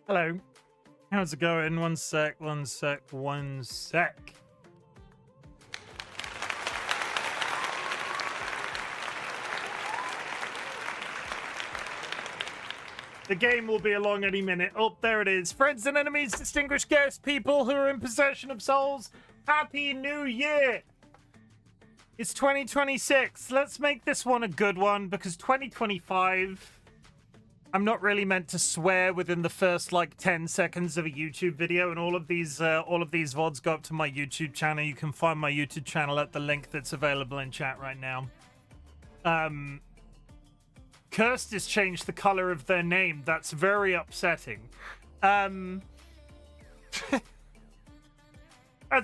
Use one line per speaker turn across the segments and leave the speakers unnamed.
Hello. How's it going? One sec. The game will be along any minute. Oh, there it is. Friends and enemies, distinguished guests, people who are in possession of souls, Happy New Year! It's 2026. Let's make this one a good one, because 2025... I'm not really meant to swear within the first, 10 seconds of a YouTube video, and all of these VODs go up to my YouTube channel. You can find my YouTube channel at the link that's available in chat right now. Cursed has changed the color of their name. That's very upsetting. That's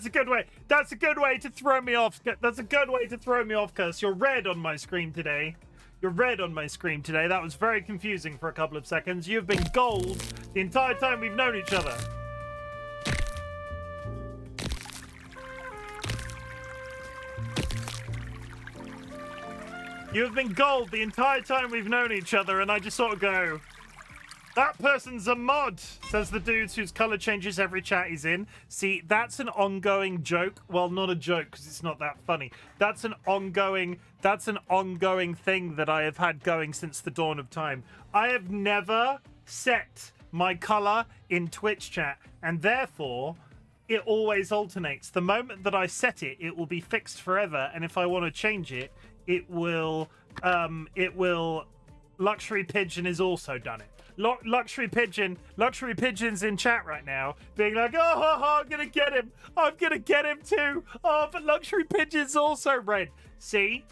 a good way. That's a good way to throw me off. That's a good way to throw me off, Cursed. You're red on my screen today. You're red on my screen today. That was very confusing for a couple of seconds. You've been gold the entire time we've known each other. You've been gold the entire time we've known each other, and I just sort of go, that person's a mod, says the dude whose color changes every chat he's in. See, that's an ongoing joke. Well, not a joke, because it's not that funny. That's an ongoing thing that I have had going since the dawn of time. I have never set my color in Twitch chat, and therefore it always alternates. The moment that I set it, it will be fixed forever, and if I want to change it, it will Luxury Pigeon has also done it. Luxury Pigeon's in chat right now, being like, I'm gonna get him too. Oh, but Luxury Pigeon's also red. See,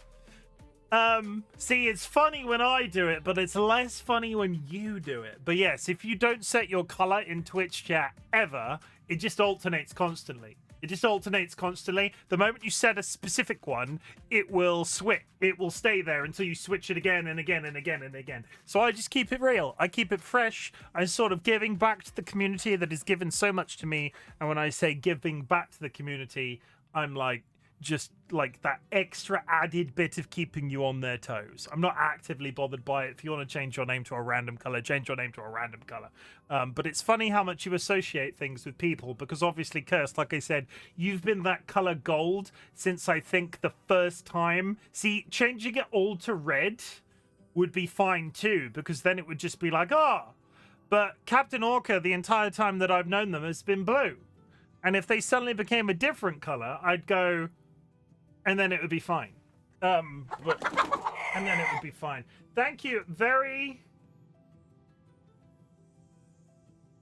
it's funny when I do it, but it's less funny when you do it. But yes, if you don't set your color in Twitch chat ever, it just alternates constantly. The moment you set a specific one, it will switch. It will stay there until you switch it again and again and again and again. So I just keep it real. I keep it fresh. I'm sort of giving back to the community that has given so much to me. And when I say giving back to the community, I'm like, just like that extra added bit of keeping you on their toes. I'm not actively bothered by it. If you want to change your name to a random color, change your name to a random color. But it's funny how much you associate things with people, because obviously, Cursed, like I said, you've been that color gold since I think the first time. See, changing it all to red would be fine too, because then it would just be like, but Captain Orca, the entire time that I've known them, has been blue. And if they suddenly became a different color, I'd go, and then it would be fine. And then it would be fine. Thank you. Very...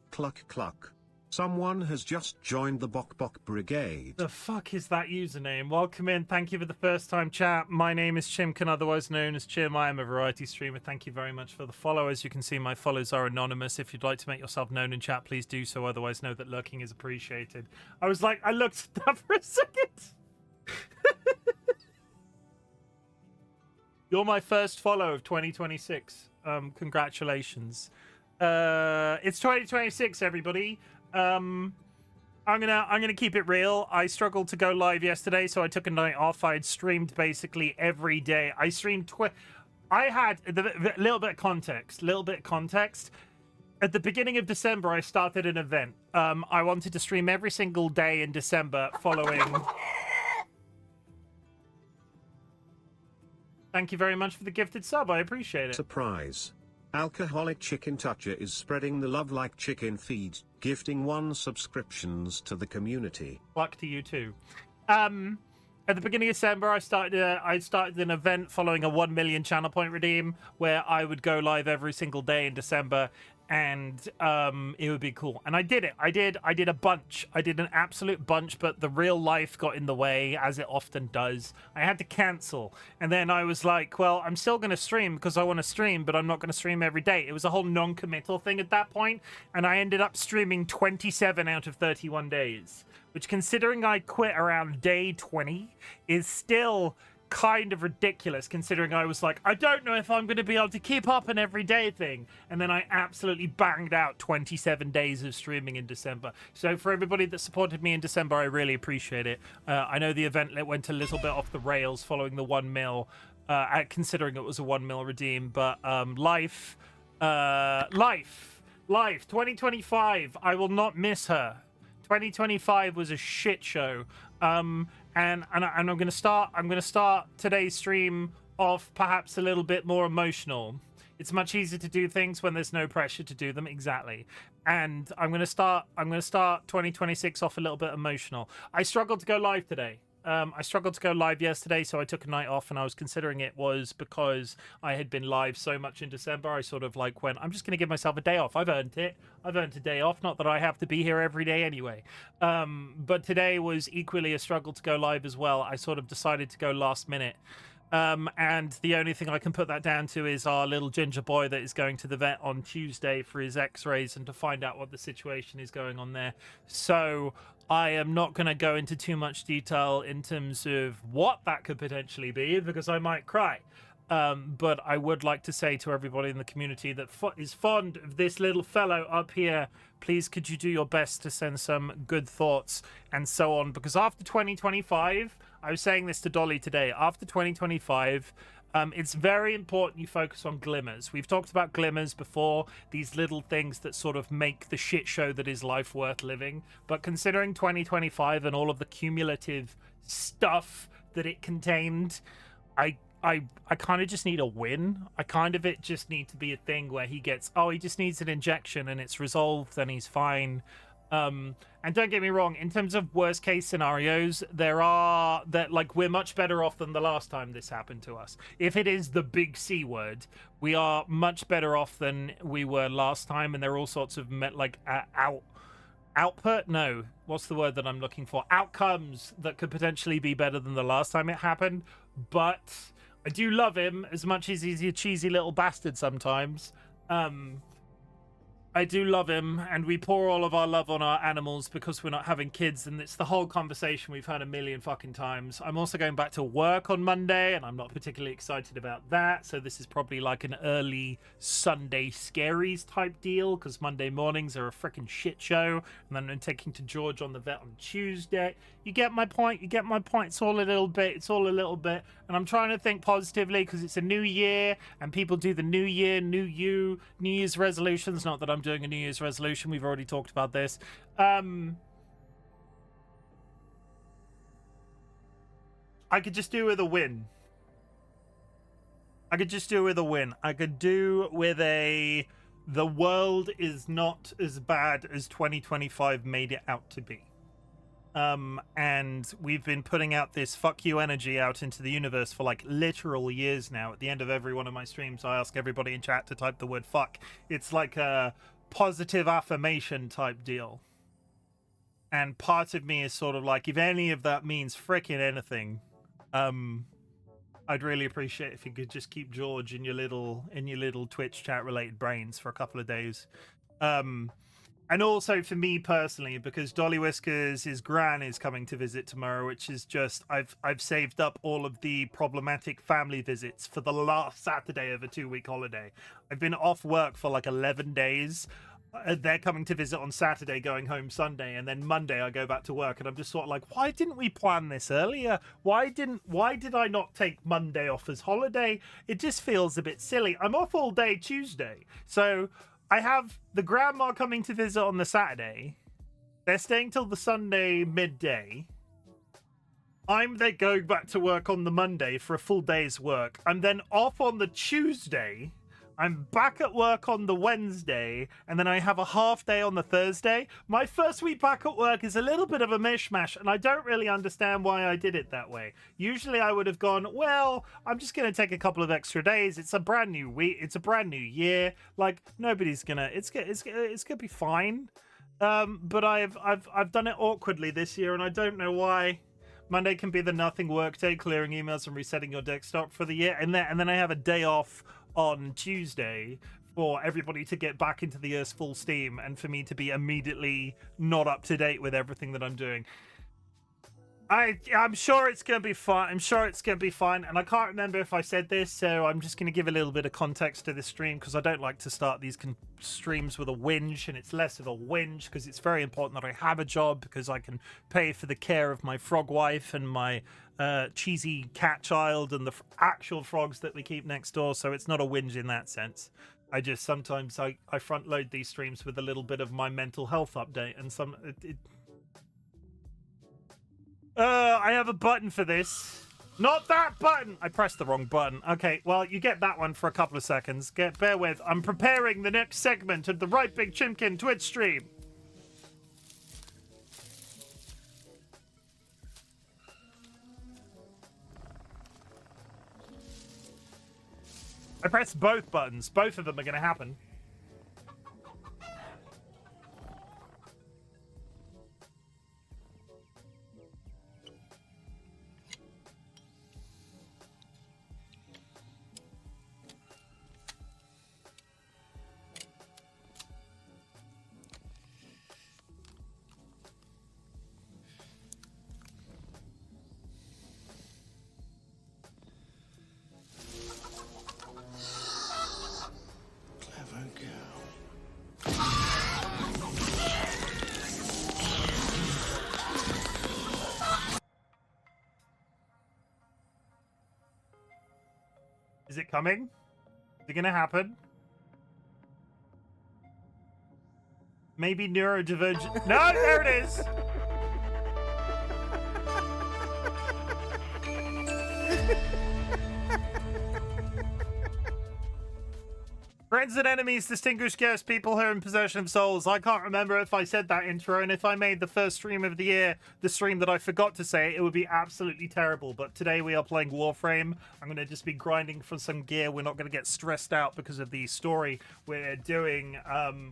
Cluck cluck. Someone has just joined the Bok Bok Brigade.
The fuck is that username? Welcome in. Thank you for the first time chat. My name is Chimken, otherwise known as Chim. I am a variety streamer. Thank you very much for the follow. As you can see, my follows are anonymous. If you'd like to make yourself known in chat, please do so. Otherwise, know that lurking is appreciated. I was like, I looked at that for a second. You're my first follow of 2026. Congratulations. It's 2026, everybody. I'm gonna keep it real. I struggled to go live yesterday, so I took a night off. I had streamed basically every day. I streamed I had a little bit of context. At the beginning of December, I started an event. I wanted to stream every single day in December following... Thank you very much for the gifted sub. I appreciate it.
Surprise. Alcoholic Chicken Toucher is spreading the love like chicken feed, gifting 1 subscriptions to the community.
Luck to you too. At the beginning of December, I started an event following a 1 million channel point redeem, where I would go live every single day in December, and it would be cool. And I did it. I did a bunch. I did an absolute bunch, but the real life got in the way, as it often does. I had to cancel. And then I was like, well, I'm still going to stream because I want to stream, but I'm not going to stream every day. It was a whole non-committal thing at that point, and I ended up streaming 27 out of 31 days, which, considering I quit around day 20, is still kind of ridiculous, considering I was like, I don't know if I'm going to be able to keep up an everyday thing. And then I absolutely banged out 27 days of streaming in December. So for everybody that supported me in December, I really appreciate it. I know the event went a little bit off the rails following the 1 mil, considering it was a 1 mil redeem, but life Live 2025. I will not miss her. 2025 was a shit show. And I'm gonna start today's stream off perhaps a little bit more emotional. It's much easier to do things when there's no pressure to do them. Exactly. And I'm gonna start 2026 off a little bit emotional. I struggled to go live today. I struggled to go live yesterday, so I took a night off, and I was considering it was because I had been live so much in December. I sort of like went, I'm just going to give myself a day off. I've earned it. I've earned a day off. Not that I have to be here every day anyway. But today was equally a struggle to go live as well. I sort of decided to go last minute. And the only thing I can put that down to is our little ginger boy that is going to the vet on Tuesday for his x-rays and to find out what the situation is going on there. So I am not going to go into too much detail in terms of what that could potentially be, because I might cry. But I would like to say to everybody in the community that is fond of this little fellow up here, please could you do your best to send some good thoughts and so on, because after 2025, I was saying this to Dolly today, after 2025, it's very important you focus on glimmers. We've talked about glimmers before, these little things that sort of make the shit show that is life worth living. But considering 2025 and all of the cumulative stuff that it contained, I kind of just need a win. I kind of just need to be a thing where he gets, he just needs an injection and it's resolved and he's fine. And don't get me wrong, in terms of worst case scenarios, we're much better off than the last time this happened to us. If it is the big C word, we are much better off than we were last time, and there are all sorts of output? No, what's the word that I'm looking for? Outcomes that could potentially be better than the last time it happened. But I do love him as much as he's a cheesy little bastard sometimes. I do love him, and we pour all of our love on our animals because we're not having kids, and it's the whole conversation we've had a million fucking times. I'm also going back to work on Monday, and I'm not particularly excited about that, so this is probably like an early Sunday scaries type deal, because Monday mornings are a freaking shit show, and then I'm taking to George on the vet on Tuesday. You get my point? You get my point? It's all a little bit, and I'm trying to think positively because it's a new year, and people do the new year, new Year's resolutions. Not that I'm doing a New Year's resolution. We've already talked about this. I could just do with a win. I could do with the world is not as bad as 2025 made it out to be. And we've been putting out this fuck you energy out into the universe for like literal years now. At the end of every one of my streams, I ask everybody in chat to type the word fuck. It's like a positive affirmation type deal. And part of me is sort of like, if any of that means frickin' anything, I'd really appreciate if you could just keep George in your little Twitch chat related brains for a couple of days. And also for me personally, because DollyWhiskers, his gran is coming to visit tomorrow, which is just, I've saved up all of the problematic family visits for the last Saturday of a 2-week holiday. I've been off work for like 11 days. They're coming to visit on Saturday, going home Sunday, and then Monday I go back to work, and I'm just sort of like, why didn't we plan this earlier? Why did I not take Monday off as holiday? It just feels a bit silly. I'm off all day Tuesday, so I have the grandma coming to visit on the Saturday. They're staying till the Sunday midday. I'm then going back to work on the Monday for a full day's work. I'm then off on the Tuesday. I'm back at work on the Wednesday, and then I have a half day on the Thursday. My first week back at work is a little bit of a mishmash, and I don't really understand why I did it that way. Usually I would have gone, well, I'm just going to take a couple of extra days. It's a brand new week. It's a brand new year. Like, nobody's going to... It's going to be fine. But I've done it awkwardly this year, and I don't know why. Monday can be the nothing work day, clearing emails and resetting your desktop for the year. And then I have a day off on Tuesday for everybody to get back into the Earth's full steam and for me to be immediately not up to date with everything that I'm doing. I'm sure it's going to be fine. And I can't remember if I said this, so I'm just going to give a little bit of context to this stream because I don't like to start these streams with a whinge, and it's less of a whinge because it's very important that I have a job because I can pay for the care of my frog wife and my cheesy cat child and the actual frogs that we keep next door, so it's not a whinge in that sense. I just sometimes I front load these streams with a little bit of my mental health update, and I have a button for this. Not that button! I pressed the wrong button. Okay, well, you get that one for a couple of seconds. Bear with. I'm preparing the next segment of the RightBigChimken Twitch stream. I pressed both buttons. Both of them are going to happen. Is it coming? Is it gonna happen? Maybe neurodivergent. No, there it is! Friends and enemies, distinguished guests, people who are in possession of souls. I can't remember if I said that intro, and if I made the first stream of the year the stream that I forgot to say, it would be absolutely terrible. But today we are playing Warframe. I'm going to just be grinding for some gear. We're not going to get stressed out because of the story. We're doing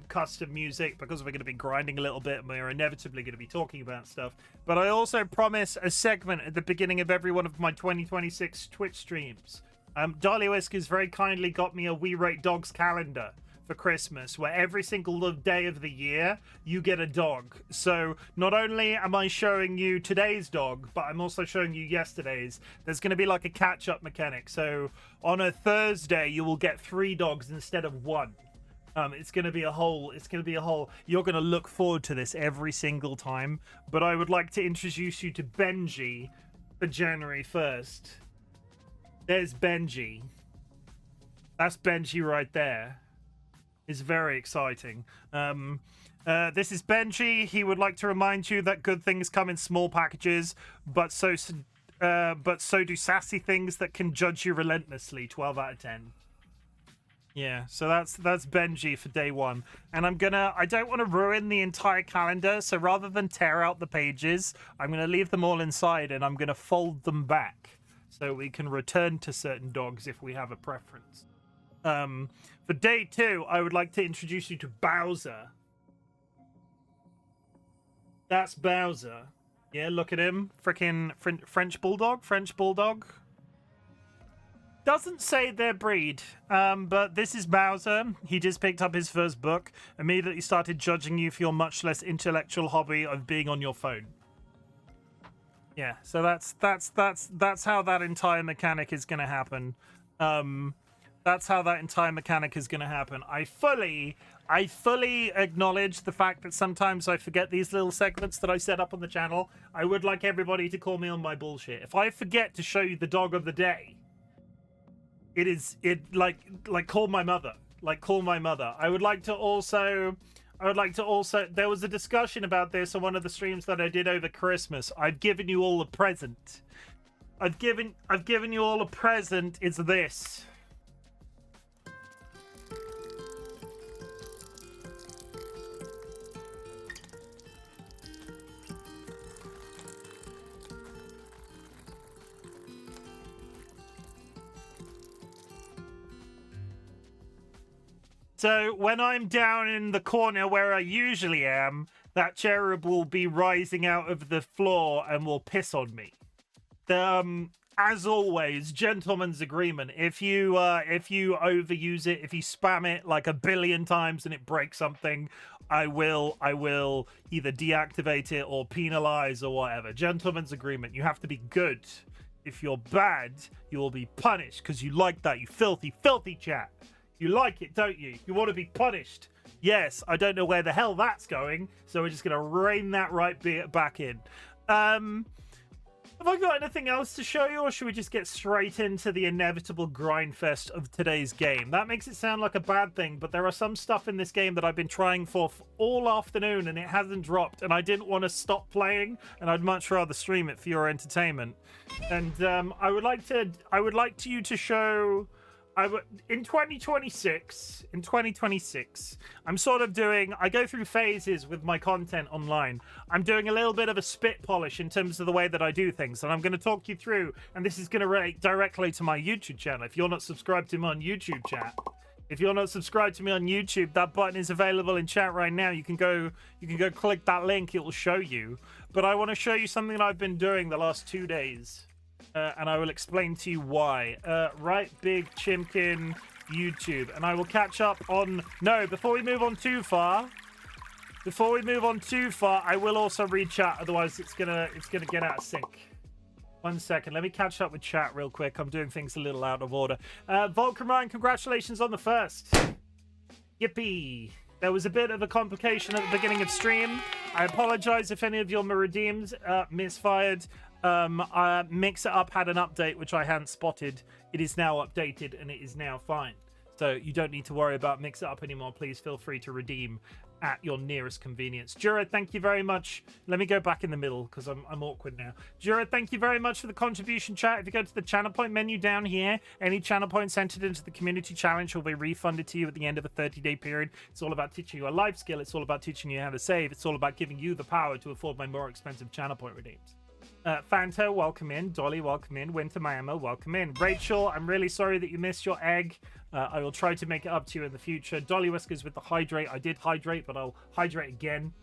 custom music because we're going to be grinding a little bit, and we're inevitably going to be talking about stuff. But I also promise a segment at the beginning of every one of my 2026 Twitch streams. DollyWhiskers very kindly got me a We Rate Dogs calendar for Christmas, where every single day of the year you get a dog. So not only am I showing you today's dog, but I'm also showing you yesterday's. There's going to be like a catch-up mechanic. So on a Thursday, you will get 3 dogs instead of 1. It's going to be a whole. You're going to look forward to this every single time. But I would like to introduce you to Benji for January 1st. There's Benji. That's Benji right there. It's very exciting. This is Benji. He would like to remind you that good things come in small packages, but so do sassy things that can judge you relentlessly. 12 out of 10. Yeah, so that's Benji for day 1. And I don't want to ruin the entire calendar, so rather than tear out the pages, I'm gonna leave them all inside and I'm gonna fold them back, so we can return to certain dogs if we have a preference. For day 2, I would like to introduce you to Bowser. That's Bowser. Yeah, look at him. Frickin' French Bulldog. Doesn't say their breed, but this is Bowser. He just picked up his first book. Immediately started judging you for your much less intellectual hobby of being on your phone. Yeah, so that's how that entire mechanic is going to happen. That's how that entire mechanic is going to happen. I fully acknowledge the fact that sometimes I forget these little segments that I set up on the channel. I would like everybody to call me on my bullshit. If I forget to show you the dog of the day, like call my mother. Like call my mother. I would like to also, there was a discussion about this on one of the streams that I did over Christmas. I've given you all a present. I've given you all a present. It's this. So when I'm down in the corner where I usually am, that cherub will be rising out of the floor and will piss on me. As always, gentleman's agreement. If you overuse it, if you spam it like 1 billion times and it breaks something, I will either deactivate it or penalize or whatever. Gentleman's agreement. You have to be good. If you're bad, you will be punished because you like that. You filthy chat. You like it, don't you? You want to be punished. Yes, I don't know where the hell that's going, so we're just going to rein that right bit back in. The Have I got anything else to show you, or should we just get straight into the inevitable grind fest of today's game? That makes it sound like a bad thing, but there are some stuff in this game that I've been trying for all afternoon, and it hasn't dropped, and I didn't want to stop playing, and I'd much rather stream it for your entertainment. And I would like you to show... in 2026, I'm sort of I go through phases with my content online. I'm doing a little bit of a spit polish in terms of the way that I do things, and I'm going to talk you through, and this is going to relate directly to my YouTube channel. If you're not subscribed to me on YouTube, chat, if you're not subscribed to me on YouTube, that button is available in chat right now. You can go click that link, it will show you. But I want to show you something that I've been doing the last 2 days. And I will explain to you why. RightBigChimken YouTube, and I will catch up on... No, before we move on too far, I will also read chat. Otherwise, it's gonna get out of sync. 1 second, let me catch up with chat real quick. I'm doing things a little out of order. Vulcan Ryan, congratulations on the first. Yippee! There was a bit of a complication at the beginning of stream. I apologize if any of your redeems misfired. Mix It Up had an update which I hadn't spotted. It is now updated and it is now fine. So you don't need to worry about Mix It Up anymore. Please feel free to redeem at your nearest convenience. Jura, thank you very much. Let me go back in the middle because I'm awkward now. Jura, thank you very much for the contribution, chat. If you go to the channel point menu down here, any channel points entered into the community challenge will be refunded to you at the end of a 30-day period. It's all about teaching you a life skill. It's all about teaching you how to save. It's all about giving you the power to afford my more expensive channel point redeems. Fanto, welcome in. Dolly, welcome in. Winter Miami, welcome in. Rachel, I'm really sorry that you missed your egg. I will try to make it up to you in the future. DollyWhiskers with the hydrate. I did hydrate, but I'll hydrate again.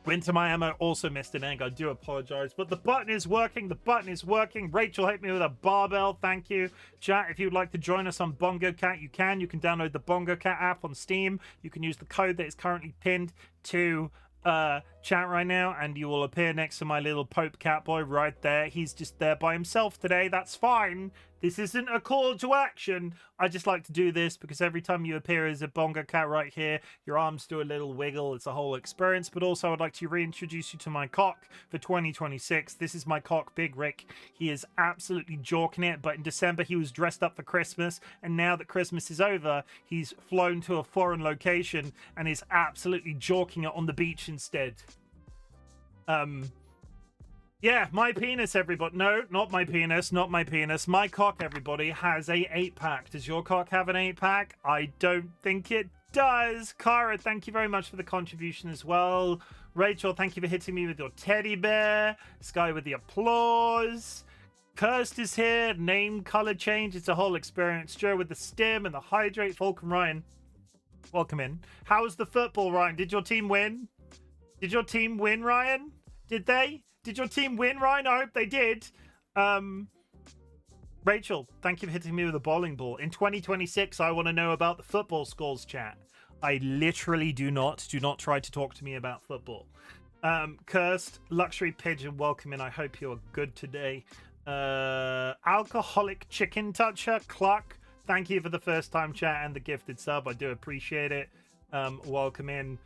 Winter Miami also missed an egg. I do apologize, but the button is working. The button is working. Rachel hit me with a barbell. Thank you. Chat, if you would like to join us on Bongo Cat, you can. You can download the Bongo Cat app on Steam. You can use the code that is currently pinned to chat right now, and you will appear next to my little Pope Catboy right there. He's just there by himself today. That's fine. This isn't a call to action. I just like to do this because every time you appear as a Bongo Cat right here, your arms do a little wiggle. It's a whole experience. But also I'd like to reintroduce you to my cock for 2026. This is my cock, Big Rick. He is absolutely jorking it, but in December he was dressed up for Christmas, and now that Christmas is over, he's flown to a foreign location and is absolutely jorking it on the beach instead. Yeah, my penis, everybody. No, not my penis, not my penis. My cock, everybody, has a 8-pack. Does your cock have an 8-pack? I don't think it does. Kara, thank you very much for the contribution as well. Rachel, thank you for hitting me with your teddy bear. Sky with the applause. Kirst is here. Name, color change. It's a whole experience. Joe with the stim and the hydrate. Vulcan Ryan, welcome in. How was the football, Ryan? Did your team win? Did your team win, Ryan? Did they? Did your team win, Ryan? I hope they did. Rachel, thank you for hitting me with a bowling ball. In 2026, I want to know about the football scores, chat. I literally do not try to talk to me about football. Kirst, Luxury Pigeon, welcome in. I hope you're good today. Alcoholic Chicken Toucher, Cluck, thank you for the first time chat and the gifted sub. I do appreciate it. Welcome in.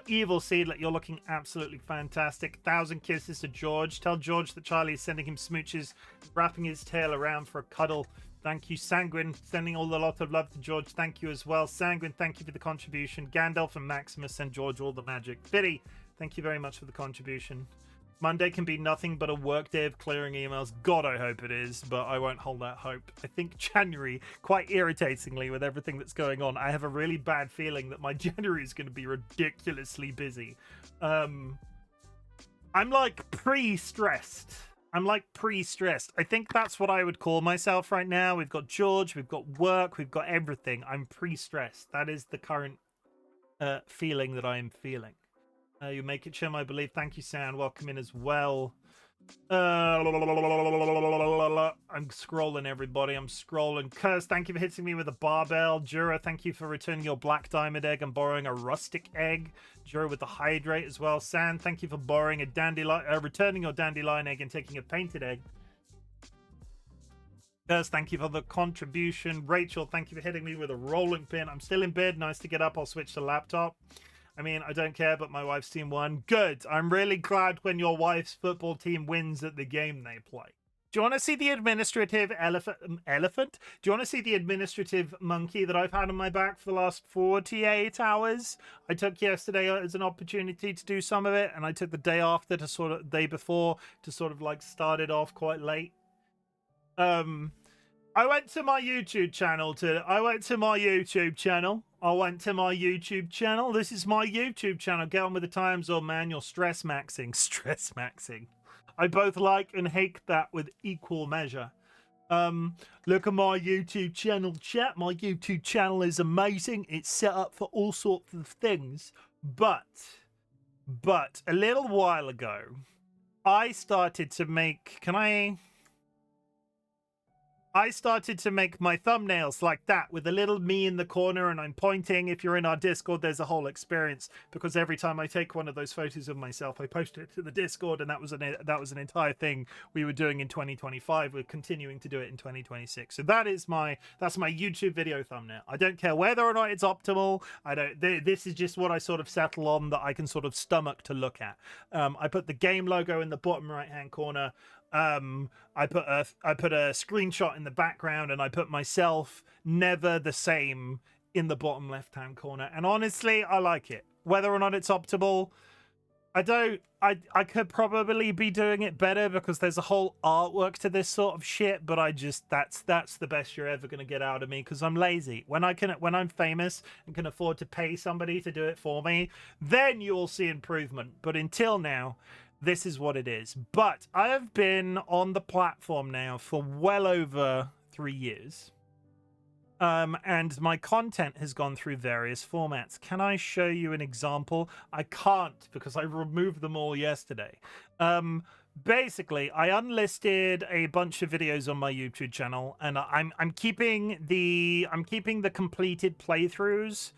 Evil Seedlet, you're looking absolutely fantastic. 1,000 kisses to George. Tell George that Charlie is sending him smooches, wrapping his tail around for a cuddle. Thank you. Sanguine, sending all a lot of love to George. Thank you as well. Sanguine, thank you for the contribution. Gandalf and Maximus send George all the magic. Fiddy, thank you very much for the contribution. Monday can be nothing but a work day of clearing emails. God, I hope it is, but I won't hold that hope. I think January, quite irritatingly with everything that's going on, I have a really bad feeling that my January is going to be ridiculously busy. I'm like pre-stressed. I think that's what I would call myself right now. We've got George, we've got work, we've got everything. I'm pre-stressed. That is the current feeling that I am feeling. You make it, Chim, I believe. Thank you, Sam. Welcome in as well. I'm scrolling, everybody. I'm scrolling. Curse, thank you for hitting me with a barbell. Jura, thank you for returning your black diamond egg and borrowing a rustic egg. Jura with the hydrate as well. San, thank you for borrowing a dandelion, returning your dandelion egg and taking a painted egg. Curse, thank you for the contribution. Rachel, thank you for hitting me with a rolling pin. I'm still in bed. Nice to get up. I'll switch to laptop. I mean, I don't care, but my wife's team won. Good. I'm really glad when your wife's football team wins at the game they play. Do you want to see the administrative elephant? Do you want to see the administrative monkey that I've had on my back for the last 48 hours? I took yesterday as an opportunity to do some of it, and I took the day after to sort of day before to sort of like start it off quite late. I went to my YouTube channel This is my YouTube channel. Get on with the times, old man. You're stress maxing. Stress maxing. I both like and hate that with equal measure. Look at my YouTube channel, chat. My YouTube channel is amazing. It's set up for all sorts of things. But a little while ago, I started to make... I started to make my thumbnails like that with a little me in the corner and I'm pointing. If you're in our Discord, there's a whole experience because every time I take one of those photos of myself, I post it to the Discord, and that was an entire thing we were doing in 2025. We're continuing to do it in 2026. So that's my YouTube video thumbnail. I don't care whether or not it's optimal. This is just what I sort of settle on that I can sort of stomach to look at. I put the game logo in the bottom right hand corner. I put a screenshot in the background, and I put myself never the same in the bottom left hand corner. And honestly, I like it. Whether or not it's optimal, I could probably be doing it better because there's a whole artwork to this sort of shit, but that's the best you're ever going to get out of me because I'm lazy. When I'm famous and can afford to pay somebody to do it for me, then you will see improvement. But until now, this is what it is. But I have been on the platform now for well over 3 years. And my content has gone through various formats. Can I show you an example? I can't because I removed them all yesterday. Basically, I unlisted a bunch of videos on my YouTube channel, and I'm keeping the completed playthroughs,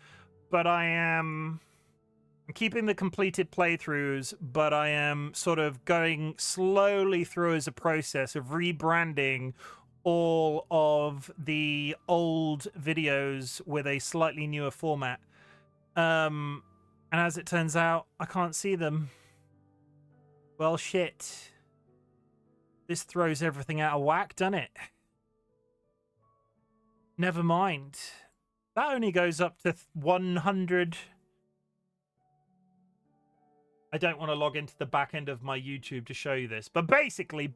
but I am sort of going slowly through as a process of rebranding all of the old videos with a slightly newer format. And as it turns out, I can't see them. Well, shit. This throws everything out of whack, doesn't it? Never mind. That only goes up to 100... I don't want to log into the back end of my YouTube to show you this. But basically,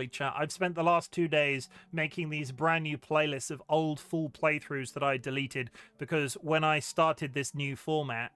chat, I've spent the last 2 days making these brand new playlists of old full playthroughs that I deleted because when I started this new format,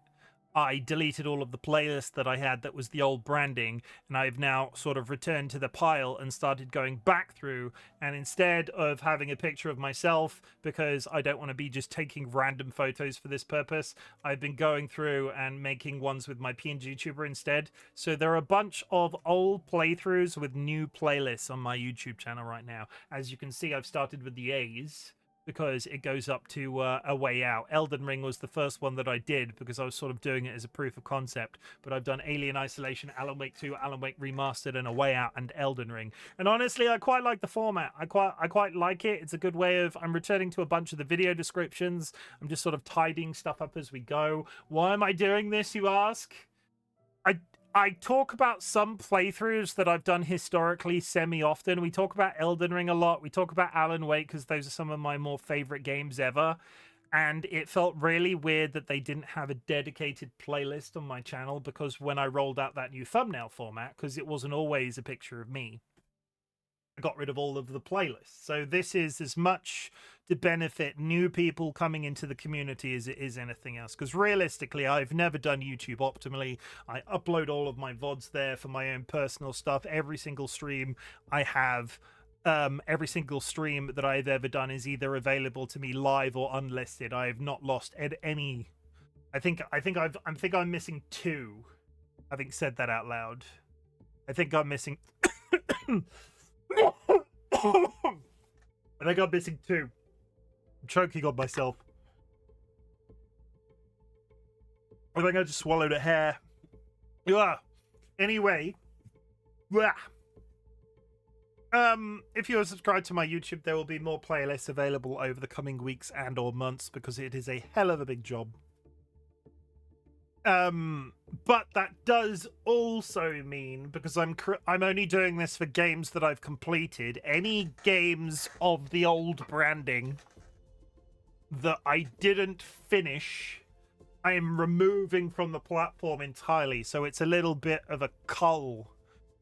I deleted all of the playlists that I had that was the old branding, and I've now sort of returned to the pile and started going back through, and instead of having a picture of myself, because I don't want to be just taking random photos for this purpose, I've been going through and making ones with my PNG tuber instead. So there are a bunch of old playthroughs with new playlists on my YouTube channel right now. As you can see, I've started with the A's, because it goes up to A Way Out. Elden Ring was the first one that I did because I was sort of doing it as a proof of concept. But I've done Alien Isolation, Alan Wake 2, Alan Wake Remastered, and A Way Out, and Elden Ring. And honestly, I quite like the format. I quite like it. It's a good way of... I'm returning to a bunch of the video descriptions. I'm just sort of tidying stuff up as we go. Why am I doing this, you ask? I talk about some playthroughs that I've done historically semi-often. We talk about Elden Ring a lot. We talk about Alan Wake because those are some of my more favorite games ever. And it felt really weird that they didn't have a dedicated playlist on my channel because when I rolled out that new thumbnail format, because it wasn't always a picture of me, I got rid of all of the playlists. So this is as much to benefit new people coming into the community as it is anything else. Because realistically, I've never done YouTube optimally. I upload all of my VODs there for my own personal stuff. Every single stream I have, every single stream that I've ever done is either available to me live or unlisted. I have not lost any. I think I'm missing 2. Having said that out loud, I think I'm missing. I think I'm missing 2. I'm choking on myself. I think I just swallowed a hair. Anyway. If you are subscribed to my YouTube, there will be more playlists available over the coming weeks and or months because it is a hell of a big job. But that does also mean, because I'm only doing this for games that I've completed, any games of the old branding that I didn't finish, I am removing from the platform entirely. So it's a little bit of a cull,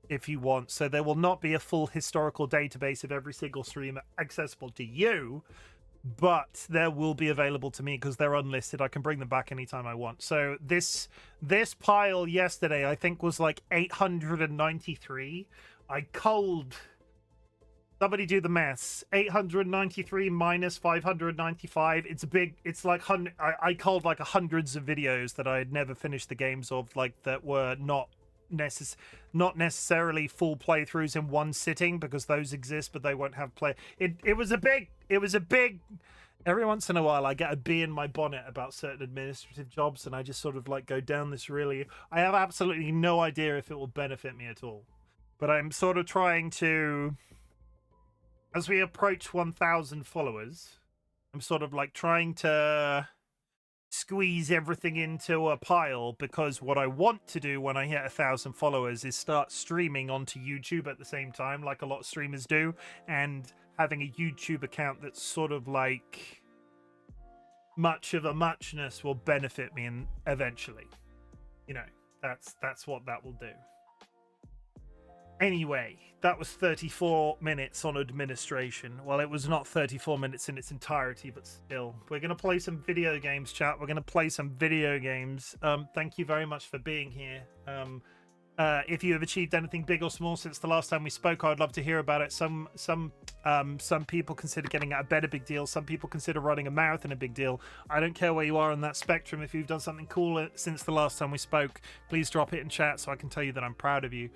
if you want. So there will not be a full historical database of every single stream accessible to you, but there will be available to me because they're unlisted. I can bring them back anytime I want. So this pile yesterday, I think, was like 893. I culled. Somebody do the maths. 893 minus 595. It's like I culled like hundreds of videos that I had never finished the games of, like that were not necessarily full playthroughs in one sitting, because those exist, but they won't have play. It was a big. Every once in a while, I get a bee in my bonnet about certain administrative jobs, and I just sort of like go down this really. I have absolutely no idea if it will benefit me at all, but I'm sort of trying to. As we approach 1,000 followers, I'm sort of like trying to squeeze everything into a pile, because what I want to do when I hit 1,000 followers is start streaming onto YouTube at the same time, like a lot of streamers do, and having a YouTube account that's sort of like much of a muchness will benefit me eventually. You know, that's what that will do. Anyway, that was 34 minutes on administration. Well, it was not 34 minutes in its entirety, but still. We're going to play some video games, chat. We're going to play some video games. Thank you very much for being here. If you have achieved anything big or small since the last time we spoke, I'd love to hear about it. Some people consider getting out of bed a big deal. Some people consider running a marathon a big deal. I don't care where you are on that spectrum. If you've done something cool since the last time we spoke, please drop it in chat so I can tell you that I'm proud of you.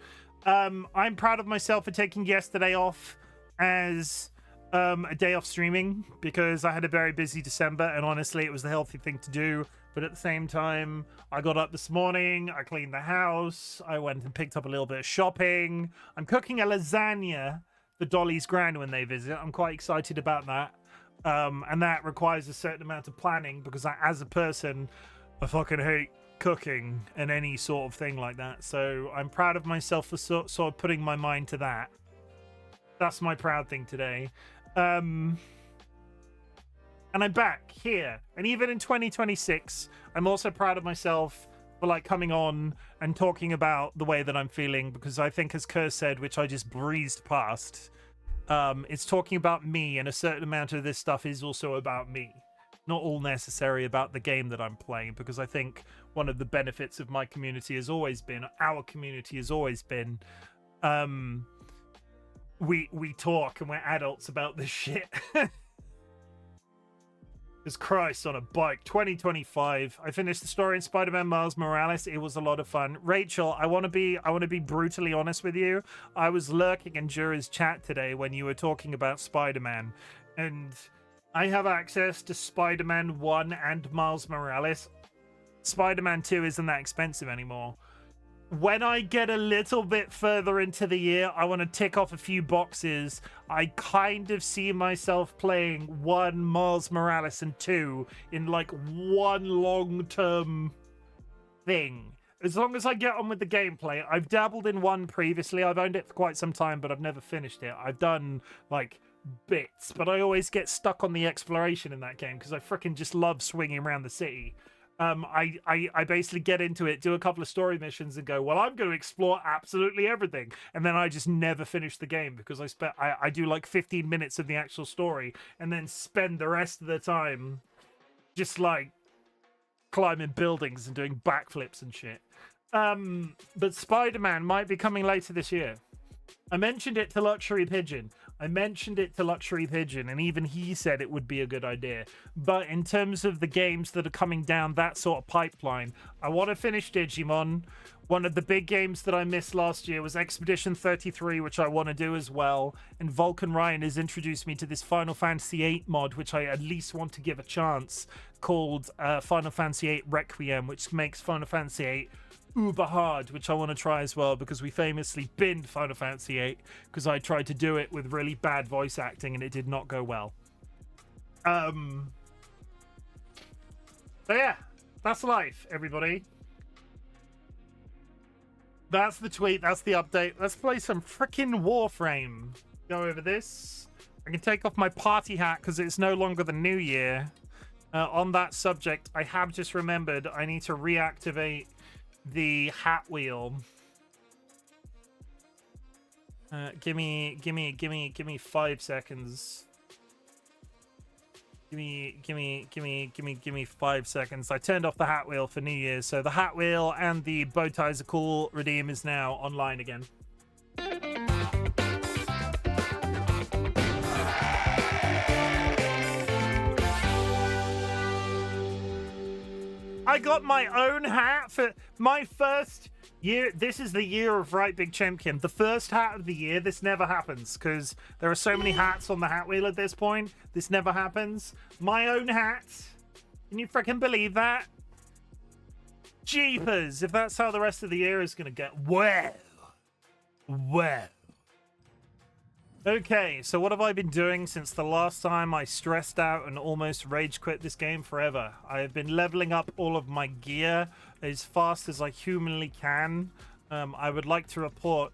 I'm proud of myself for taking yesterday off as a day off streaming, because I had a very busy December, and honestly, it was the healthy thing to do. But at the same time, I got up this morning, I cleaned the house, I went and picked up a little bit of shopping. I'm cooking a lasagna for Dolly's Grand when they visit. I'm quite excited about that. And that requires a certain amount of planning, because as a person, I fucking hate cooking and any sort of thing like that. So I'm proud of myself for sort of putting my mind to that. That's my proud thing today. And I'm back here, and even in 2026, I'm also proud of myself for like coming on and talking about the way that I'm feeling, because I think, as Kerr said, which I just breezed past, it's talking about me, and a certain amount of this stuff is also about me, not all necessary about the game that I'm playing, because I think one of the benefits of my community has always been, our community has always been, we talk and we're adults about this shit. It's Christ on a bike. 2025. I finished the story in Spider-Man Miles Morales. It was a lot of fun. Rachel, I want to be brutally honest with you. I was lurking in Jura's chat today when you were talking about Spider-Man, and I have access to Spider-Man 1 and Miles Morales. Spider-Man 2 isn't that expensive anymore. When I get a little bit further into the year, I want to tick off a few boxes. I kind of see myself playing 1 Miles Morales and 2 in like one long-term thing. As long as I get on with the gameplay. I've dabbled in 1 previously. I've owned it for quite some time, but I've never finished it. I've done like bits, but I always get stuck on the exploration in that game because I freaking just love swinging around the city. I basically get into it, do a couple of story missions, and go, well, I'm going to explore absolutely everything, and then I just never finish the game because I do like 15 minutes of the actual story and then spend the rest of the time just like climbing buildings and doing backflips and shit. But Spider-Man might be coming later this year. I mentioned it to Luxury Pigeon. And even he said it would be a good idea. But in terms of the games that are coming down that sort of pipeline, I want to finish Digimon. One of the big games that I missed last year was Expedition 33, which I want to do as well. And Vulcan Ryan has introduced me to this Final Fantasy VIII mod, which I at least want to give a chance, called Final Fantasy VIII Requiem, which makes Final Fantasy VIII uber hard, which I want to try as well, because we famously binned Final Fantasy VIII because I tried to do it with really bad voice acting and it did not go well. So yeah, that's life, everybody. That's the tweet. That's the update. Let's play some freaking Warframe. Go over this. I can take off my party hat because it's no longer the new year. On that subject, I have just remembered I need to reactivate the hat wheel. Give me 5 seconds. Give me 5 seconds. I turned off the hat wheel for New Year's, so the hat wheel and the bow ties are cool. Redeem is now online again. I got my own hat for my first year. This is the year of RightBigChimken. The first hat of the year. This never happens because there are so many hats on the hat wheel at this point. This never happens. My own hat. Can you freaking believe that? Jeepers. If that's how the rest of the year is going to get. Well. Okay, so what have I been doing since the last time I stressed out and almost rage quit this game forever? I have been leveling up all of my gear as fast as I humanly can. I would like to report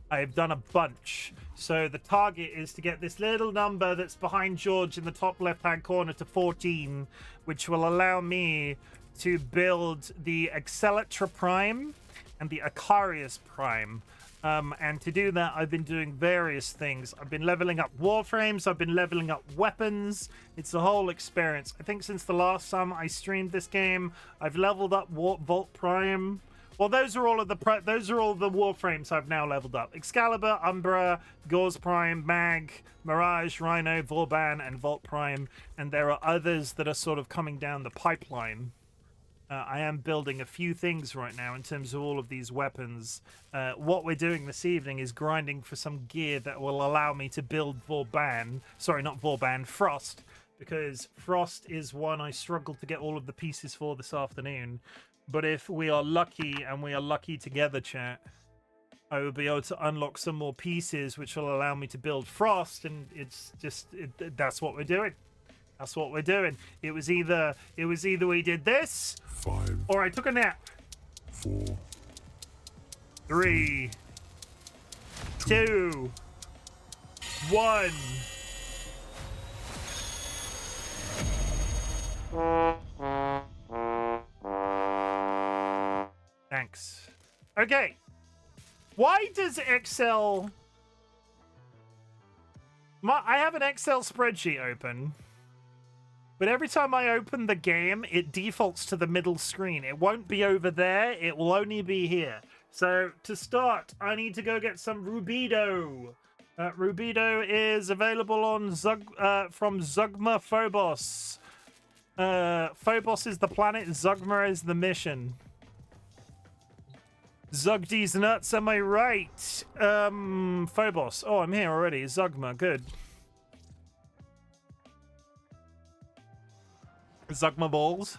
I have done a bunch. So the target is to get this little number that's behind George in the top left-hand corner to 14, which will allow me to build the Accelitra Prime and the Acarius Prime. And to do that, I've been doing various things. I've been leveling up Warframes. I've been leveling up weapons. It's a whole experience. I think since the last time I streamed this game, I've leveled up Vault Prime. Well, those are all the Warframes I've now leveled up. Excalibur, Umbra, Gauze Prime, Mag, Mirage, Rhino, Vauban, and Vault Prime. And there are others that are sort of coming down the pipeline. I am building a few things right now in terms of all of these weapons. What we're doing this evening is grinding for some gear that will allow me to build Vauban. Sorry, not Vauban, Frost. Because Frost is one I struggled to get all of the pieces for this afternoon. But if we are lucky, and we are lucky together, chat, I will be able to unlock some more pieces which will allow me to build Frost. And it's just, that's what we're doing. That's what we're doing. It was either we did this,
5,
or I took a nap.
4,
3, 2, 1. Thanks. Okay. Why does Excel... I have an Excel spreadsheet open. But every time I open the game, it defaults to the middle screen. It won't be over there. It will only be here. So to start, I need to go get some Rubido. Rubido is available on from Zugma Phobos. Phobos is the planet. Zugma is the mission. Zugdy's nuts, am I right? Phobos. Oh, I'm here already. Zugma, good. Zugma balls?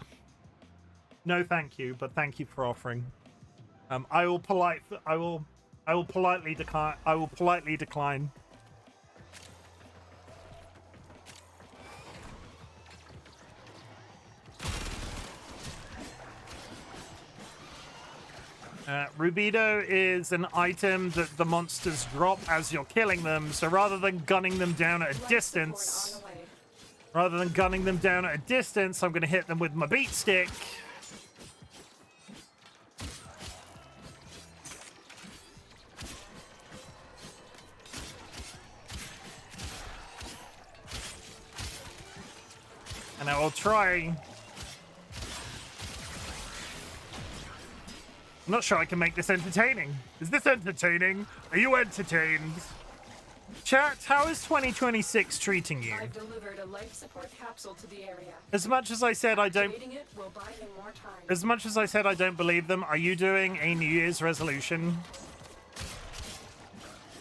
No, thank you, but thank you for offering. I will politely decline. Rubido is an item that the monsters drop as you're killing them, so rather than gunning them down at a distance, I'm going to hit them with my beat stick. And I will try... I'm not sure I can make this entertaining. Is this entertaining? Are you entertained? Chat, how is 2026 treating you?
I've delivered a life support capsule to the area.
As much as I said I don't...
Activating it will buy him more time.
As much as I said I don't believe them, are you doing a New Year's resolution?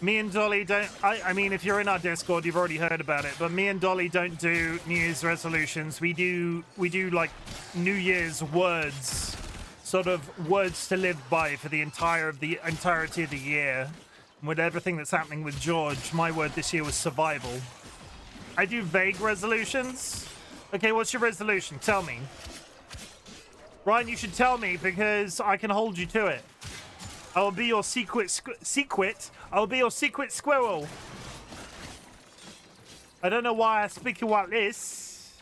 Me and Dolly don't... I mean, if you're in our Discord, you've already heard about it, but me and Dolly don't do New Year's resolutions. We do like New Year's words. Sort of words to live by for the entirety of the year. With everything that's happening with George, my word this year was survival. I do vague resolutions. Okay, what's your resolution? Tell me. Ryan, you should tell me because I can hold you to it. I'll be your I'll be your secret squirrel. I don't know why I speak about this.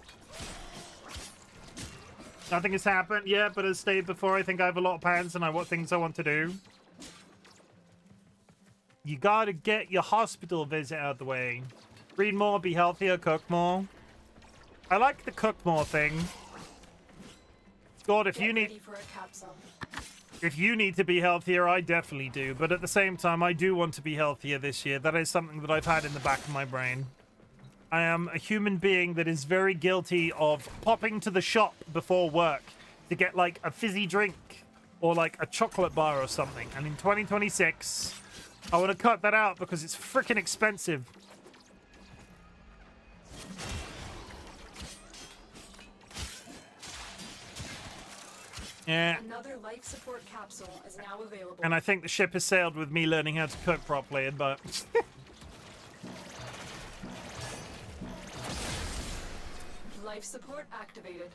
Nothing has happened yet, but as stated before, I think I have a lot of plans and what things I want to do. You gotta get your hospital visit out of the way. Read more, be healthier, cook more. I like the cook more thing. God, if you need to be healthier, I definitely do. But at the same time, I do want to be healthier this year. That is something that I've had in the back of my brain. I am a human being that is very guilty of popping to the shop before work to get like a fizzy drink or like a chocolate bar or something. And in 2026, I want to cut that out because it's freaking expensive. Yeah.
Another life support capsule is now available.
And I think the ship has sailed with me learning how to cook properly, but
Life support activated.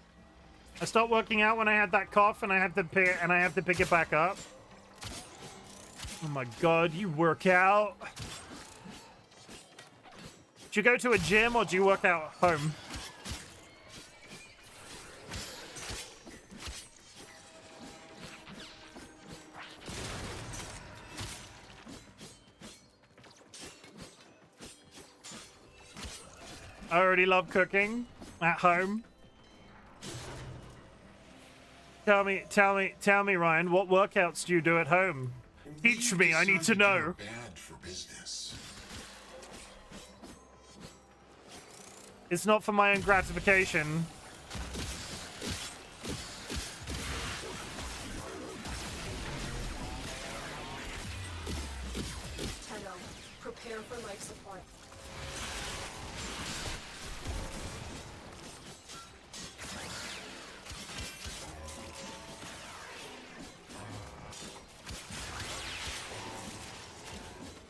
I stopped working out when I had that cough, and I have to pick it back up. Oh my god, you work out. Do you go to a gym or do you work out at home? I already love cooking at home. Tell me, Ryan, what workouts do you do at home? Teach me, I need to know.
Bad for business.
It's not for my own gratification.
Prepare for life support.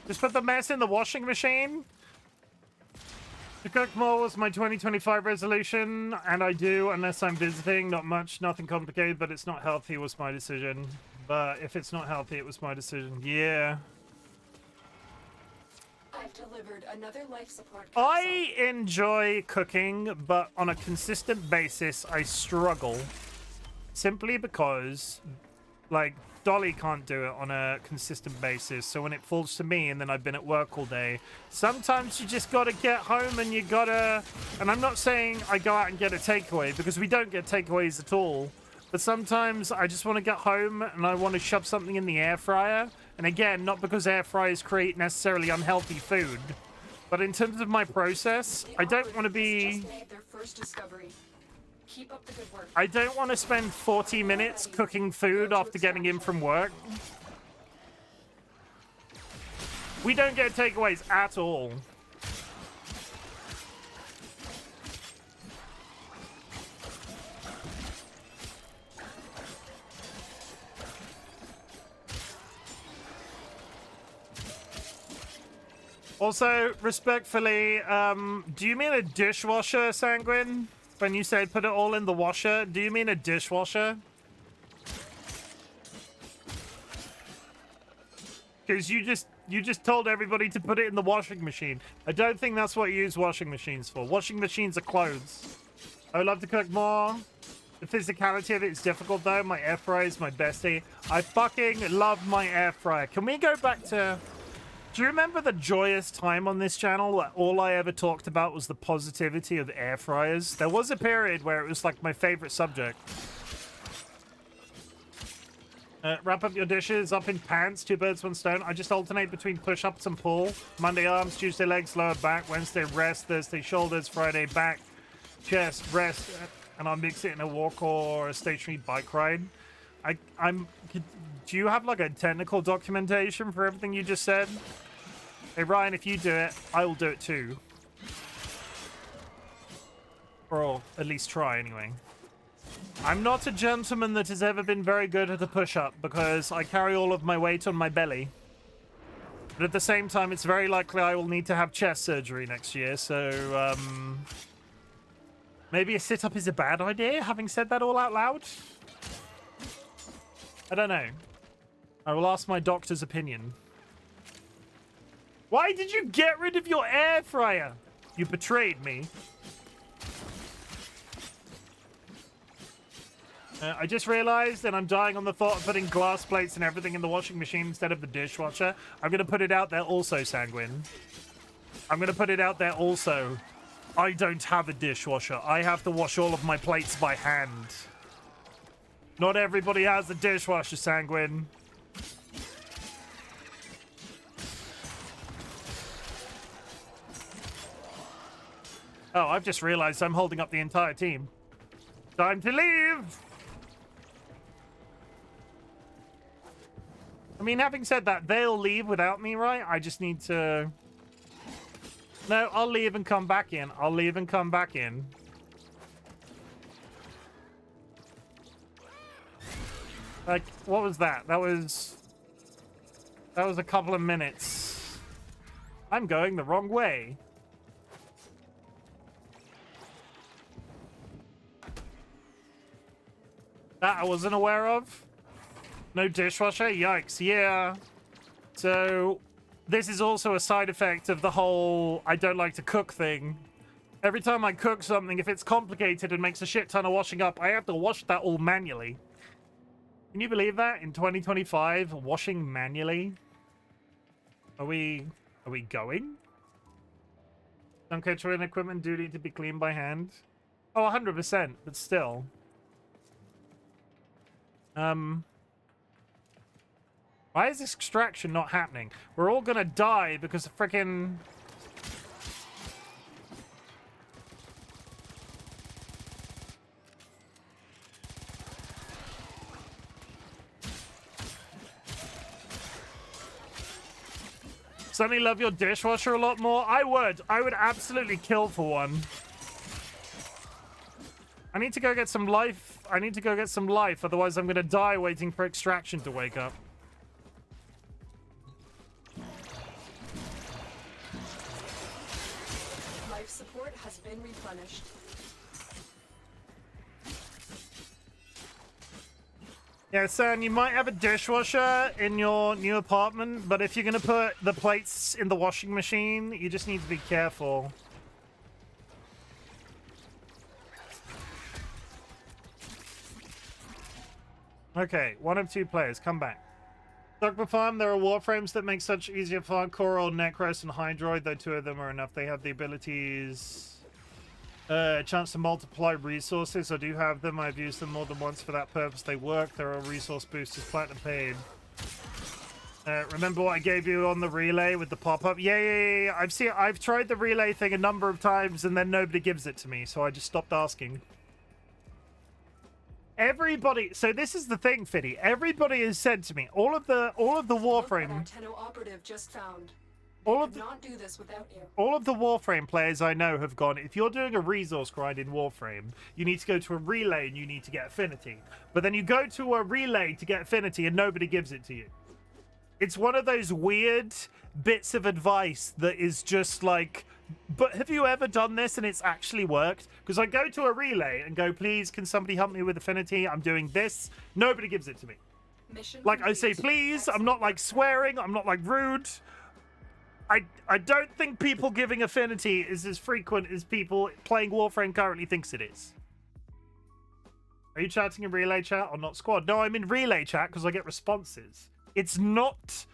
Just put the mess in the washing machine. To cook more was my 2025 resolution, and I do unless I'm visiting. Not much, nothing complicated, but it's not healthy was my decision. But if it's not healthy, it was my decision. Yeah.
I've delivered another life support capsule.
I enjoy cooking, but on a consistent basis, I struggle. Simply because, like, Dolly can't do it on a consistent basis, so when it falls to me and then I've been at work all day, sometimes you just gotta get home and you gotta... And I'm not saying I go out and get a takeaway, because we don't get takeaways at all. But sometimes I just want to get home and I want to shove something in the air fryer. And again, not because air fryers create necessarily unhealthy food, but in terms of my process, I don't want to be...
Just made their first discovery. Keep up the good work.
I don't want to spend 40 minutes cooking food after getting in from work. We don't get takeaways at all. Also, respectfully, do you mean a dishwasher, Sanguine? When you say put it all in the washer, do you mean a dishwasher? Because you just told everybody to put it in the washing machine. I don't think that's what you use washing machines for. Washing machines are clothes. I would love to cook more. The physicality of it is difficult though. My air fryer is my bestie. I fucking love my air fryer. Can we go back to... Do you remember the joyous time on this channel that all I ever talked about was the positivity of air fryers? There was a period where it was like my favorite subject. Wrap up your dishes, up in pants, 2 birds, 1 stone. I just alternate between push-ups and pull. Monday arms, Tuesday legs, lower back, Wednesday rest, Thursday shoulders, Friday back, chest, rest, and I'll mix it in a walk or a stationary bike ride. Do you have like a technical documentation for everything you just said? Hey Ryan, if you do it, I will do it too. Or I'll at least try anyway. I'm not a gentleman that has ever been very good at a push-up because I carry all of my weight on my belly. But at the same time, it's very likely I will need to have chest surgery next year, so maybe a sit-up is a bad idea, having said that all out loud? I don't know. I will ask my doctor's opinion. Why did you get rid of your air fryer? You betrayed me. I just realized, and I'm dying on the thought of putting glass plates and everything in the washing machine instead of the dishwasher. I'm going to put it out there also, Sanguine. I'm going to put it out there also. I don't have a dishwasher. I have to wash all of my plates by hand. Not everybody has a dishwasher, Sanguine. Oh, I've just realized I'm holding up the entire team. Time to leave! I mean, having said that, they'll leave without me, right? I just need to... No, I'll leave and come back in. I'll leave and come back in. Like, what was that? That was a couple of minutes. I'm going the wrong way. That I wasn't aware of. No dishwasher? Yikes, yeah. So, this is also a side effect of the whole I don't like to cook thing. Every time I cook something, if it's complicated and makes a shit ton of washing up, I have to wash that all manually. Can you believe that? In 2025, washing manually? Are we going? Some kitchen equipment do need to be cleaned by hand. Oh, 100%, but still. Why is this extraction not happening? We're all gonna die because of frickin'... Suddenly love your dishwasher a lot more? I would absolutely kill for one. I need to go get some life. I need to go get some life, otherwise I'm gonna die waiting for extraction to wake up.
Life support has been replenished.
Yeah, son, you might have a dishwasher in your new apartment, but if you're gonna put the plates in the washing machine, you just need to be careful. Okay, one of two players, come back. Dogma Farm, there are Warframes that make such easier for hardcore or Necros and Hydroid, though two of them are enough. They have the abilities... chance to multiply resources. I do have them. I've used them more than once for that purpose. They work. There are resource boosters, platinum paid. Remember what I gave you on the relay with the pop-up? Yeah. I've tried the relay thing a number of times and then nobody gives it to me, so I just stopped asking. Everybody, so this is the thing, Fiddy. Everybody has said to me, all of the Warframe.
Operative just found. Not do this without you.
All of the Warframe players I know have gone, if you're doing a resource grind in Warframe, you need to go to a relay and you need to get affinity. But then you go to a relay to get affinity and nobody gives it to you. It's one of those weird bits of advice that is just like, but have you ever done this and it's actually worked? Because I go to a relay and go, please, can somebody help me with affinity? I'm doing this. Nobody gives it to me.
Mission
like, I say,
complete.
please.
Excellent.
I'm not like swearing. I'm not like rude. I don't think people giving affinity is as frequent as people playing Warframe currently thinks it is. Are you chatting in relay chat or not squad? No, I'm in relay chat because I get responses. It's not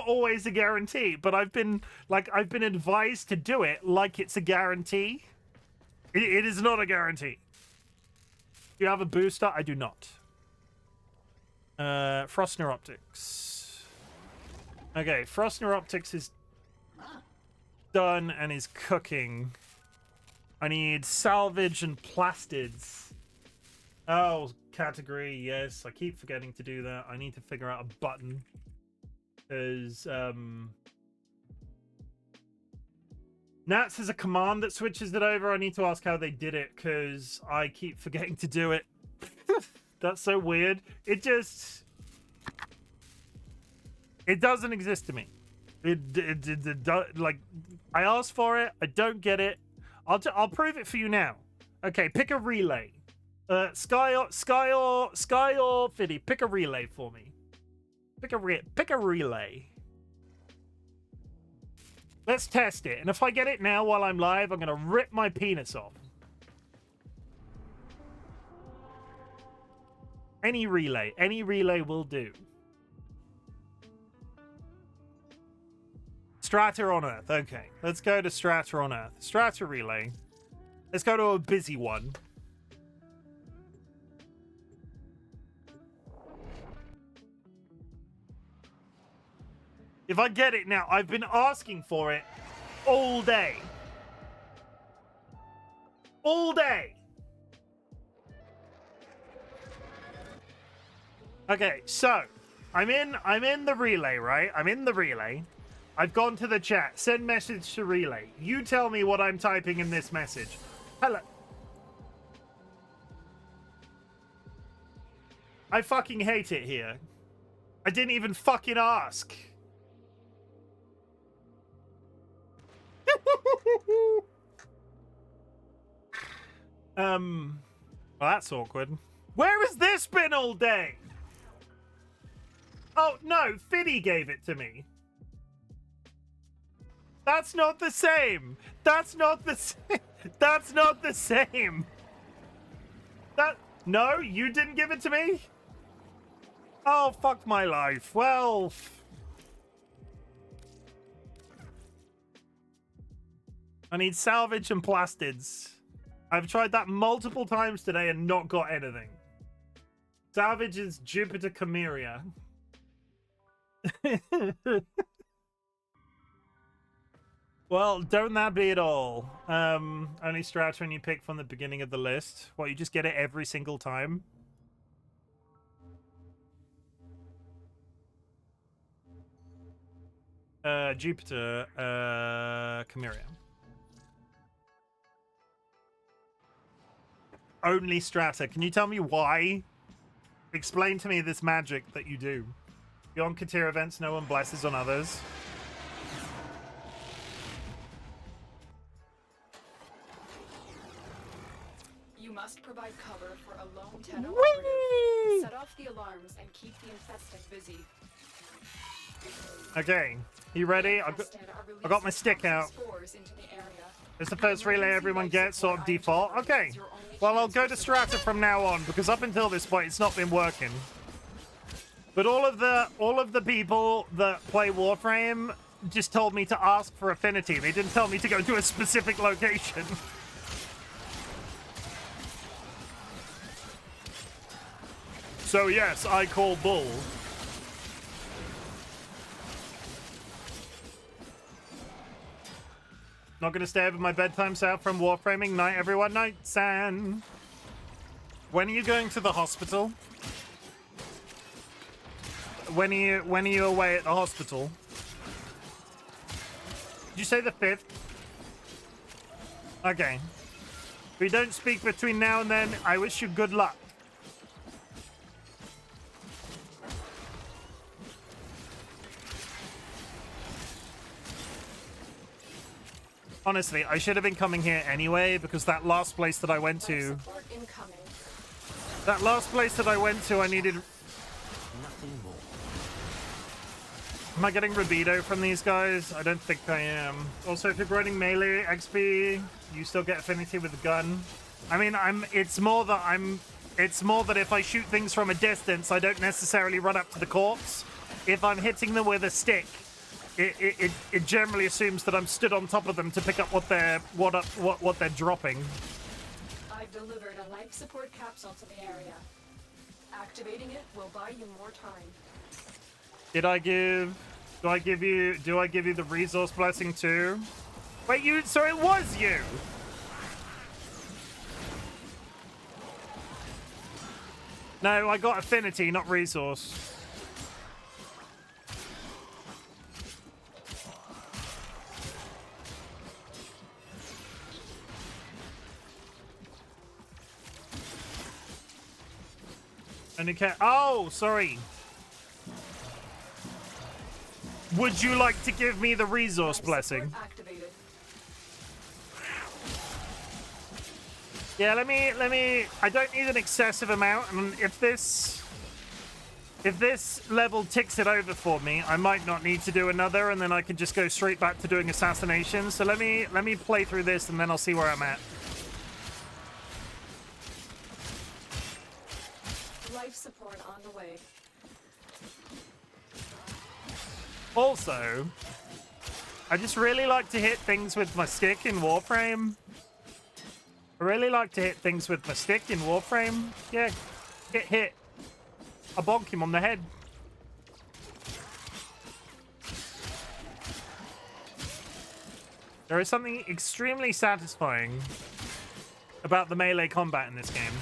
always a guarantee, but I've been advised to do it like it's a guarantee. It is not a guarantee. Do you have a booster? I do not. Frost Neuroptics. Okay, Frost Neuroptics is done and is cooking. I need salvage and plastids. Oh, category, yes. I keep forgetting to do that. I need to figure out a button. Because, Nats is a command that switches it over. I need to ask how they did it, because I keep forgetting to do it. That's so weird. It doesn't exist to me. Like, I asked for it. I don't get it. I'll prove it for you now. Okay, pick a relay. Sky or Fiddy, pick a relay for me. Pick a relay. Let's test it. And if I get it now while I'm live, I'm gonna rip my penis off. Any relay will do. Strata on Earth. Okay, let's go to Strata on Earth. Strata relay. Let's go to a busy one. If I get it now, I've been asking for it all day. All day. Okay, so I'm in the relay, right? I'm in the relay. I've gone to the chat. Send message to relay. You tell me what I'm typing in this message. Hello. I fucking hate it here. I didn't even fucking ask. Well, that's awkward. Where has this been all day? Oh, no, Fiddy gave it to me. That's not the same. That's not the same. That's not the same. No, you didn't give it to me? Oh, fuck my life. Well... I need salvage and plastids. I've tried that multiple times today and not got anything. Salvage is Jupiter Chimeria. Well, don't that be it all. Only strata when you pick from the beginning of the list. What, you just get it every single time? Jupiter, Chimeria. Only strata. Can you tell me why? Explain to me this magic that you do. Beyond Katir events, no one blesses on others.
You must provide cover for a lone tenno operative. Set off the alarms and keep the infested busy.
Okay, you ready? I got my stick out. It's the first relay everyone gets, sort of default. Okay, well, I'll go to strata from now on, because up until this point, it's not been working. But all of the people that play Warframe just told me to ask for affinity. They didn't tell me to go to a specific location. So yes, I call bull. Not gonna stay over my bedtime south from Warframing. Night, everyone. Night, San. When are you going to the hospital? When are you away at the hospital? Did you say the 5th? Okay. If we don't speak between now and then, I wish you good luck. Honestly, I should have been coming here anyway, because that last place that I went to... That last place that I went to, I needed...
Nothing more.
Am I getting Rabido from these guys? I don't think I am. Also, if you're grinding melee XP, you still get affinity with the gun. I mean, it's more that if I shoot things from a distance, I don't necessarily run up to the corpse. If I'm hitting them with a stick, it generally assumes that I'm stood on top of them to pick up what they're dropping.
I've delivered a life support capsule to the area. Activating it will buy you more time.
Do I give you the resource blessing too? Wait, so it was you. No, I got affinity, not resource. And okay. Oh, sorry. Would you like to give me the resource blessing? Yeah, let me, I don't need an excessive amount, and if this level ticks it over for me, I might not need to do another, and then I can just go straight back to doing assassinations. So let me play through this, and then I'll see where I'm at.
Life support on the way.
Also, I just really like to hit things with my stick in Warframe. I really like to hit things with my stick in Warframe. Yeah, get hit. I bonk him on the head. There is something extremely satisfying about the melee combat in this game.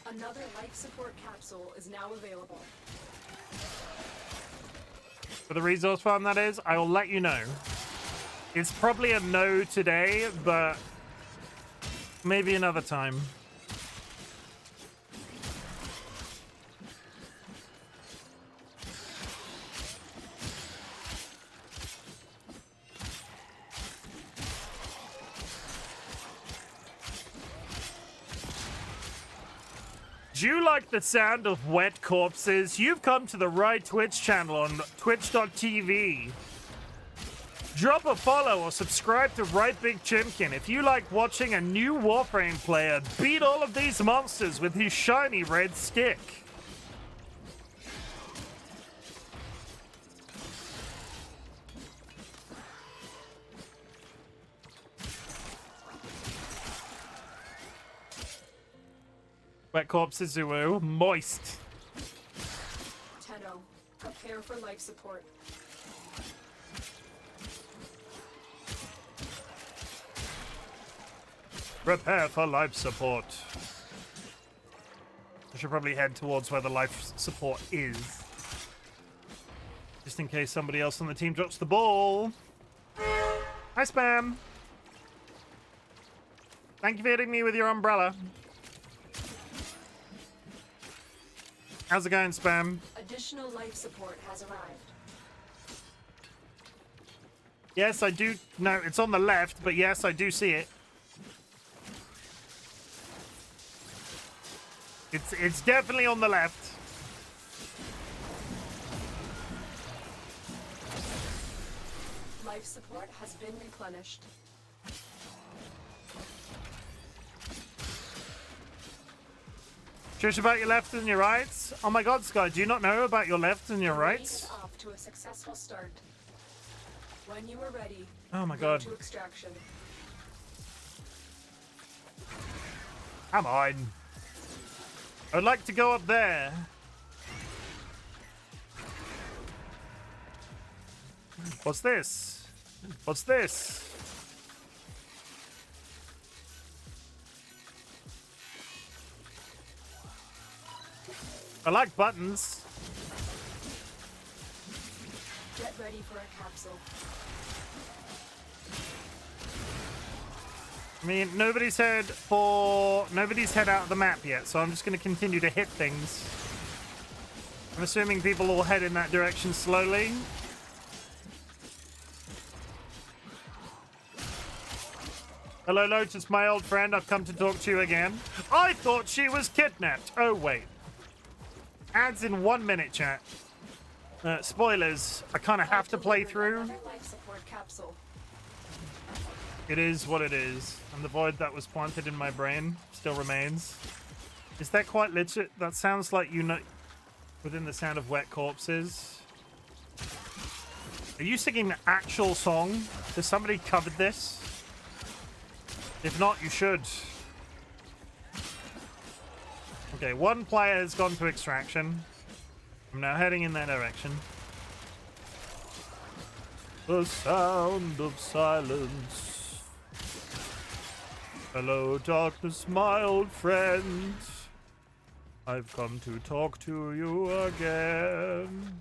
Another life support capsule is now available.
For the resource farm, that is, I will let you know. It's probably a no today, but maybe another time. Do you like the sound of wet corpses? You've come to the right Twitch channel on twitch.tv. Drop a follow or subscribe to RightBigChimken if you like watching a new Warframe player beat all of these monsters with his shiny red stick. Wet corpses, Zuu. Moist.
Tenno, prepare for life support.
Prepare for life support. I should probably head towards where the life support is. Just in case somebody else on the team drops the ball. Hi, Spam. Thank you for hitting me with your umbrella. How's it going, Spam?
Additional life support has arrived.
Yes, I do. No, it's on the left, but yes, I do see it. It's definitely on the left.
Life support has been replenished.
Curious about your left and your rights? Oh my god, Sky, do you not know about your left and your
The raid
rights?
is off to a successful start. When you are ready,
Oh my
go
god.
to extraction.
Come on. I'd like to go up there. What's this? What's this? I like buttons.
Get ready for a capsule.
I mean, nobody's head out of the map yet, so I'm just going to continue to hit things. I'm assuming people will head in that direction slowly. Hello, Lotus, my old friend. I've come to talk to you again. I thought she was kidnapped. Oh, wait. Ads in 1 minute, chat. Spoilers. I kind of have to play through.
Another life support capsule.
It is what it is. And the void that was planted in my brain still remains. Is that quite legit? That sounds like, you know, within the sound of wet corpses. Are you singing the actual song? Has somebody covered this? If not, you should. Okay, one player has gone to extraction. I'm now heading in that direction. The sound of silence. Hello, darkness, my old friend. I've come to talk to you again.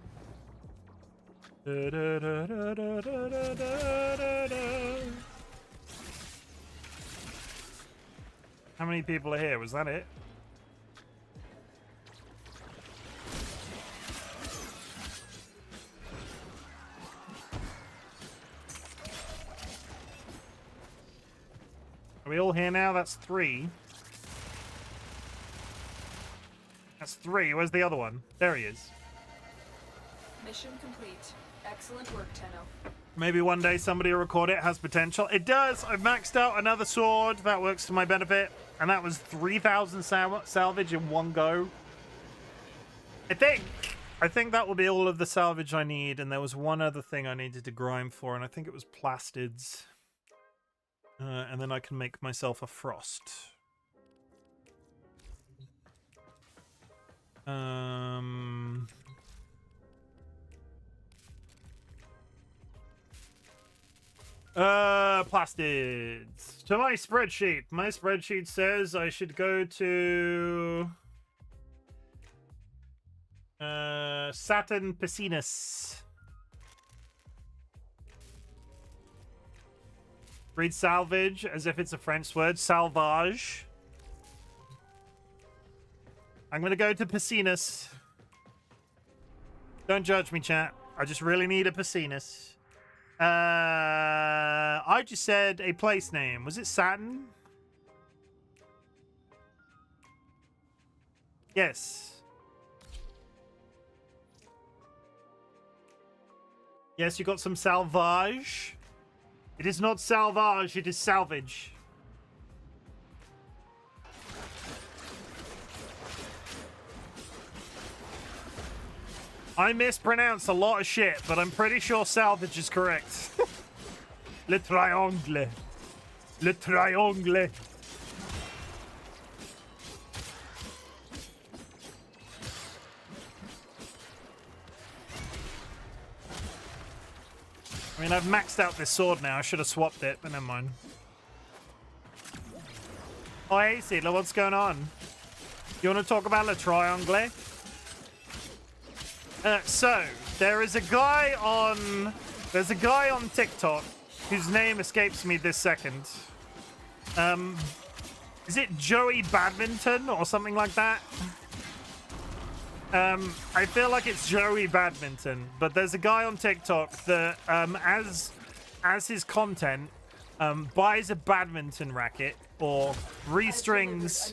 How many people are here? Was that it? Are we we all here now? That's 3. That's 3. Where's the other one? There he is.
Mission complete. Excellent work, Tenno.
Maybe one day somebody will record it. Has potential. It does. I've maxed out another sword. That works to my benefit. And that was 3,000 salvage in one go. I think that will be all of the salvage I need. And there was one other thing I needed to grind for. And I think it was plastids. And then I can make myself a frost. Plastids. To my spreadsheet. My spreadsheet says I should go to Saturn Piscinus. Read salvage as if it's a French word. Salvage. I'm gonna go to Piscinus. Don't judge me, chat. I just really need a Piscinus. I just said a place name. Was it Saturn? Yes. Yes, you got some salvage. It is not salvage, it is salvage. I mispronounce a lot of shit, but I'm pretty sure salvage is correct. Le triangle. Le triangle. I mean, I've maxed out this sword now. I should have swapped it, but never mind. Oh, hey, Seedler, what's going on? You want to talk about Le Triangle? So, there's a guy on TikTok whose name escapes me this second. Is it Joey Badminton or something like that? I feel like it's Joey Badminton, but there's a guy on TikTok that, as his content, buys a badminton racket or restrings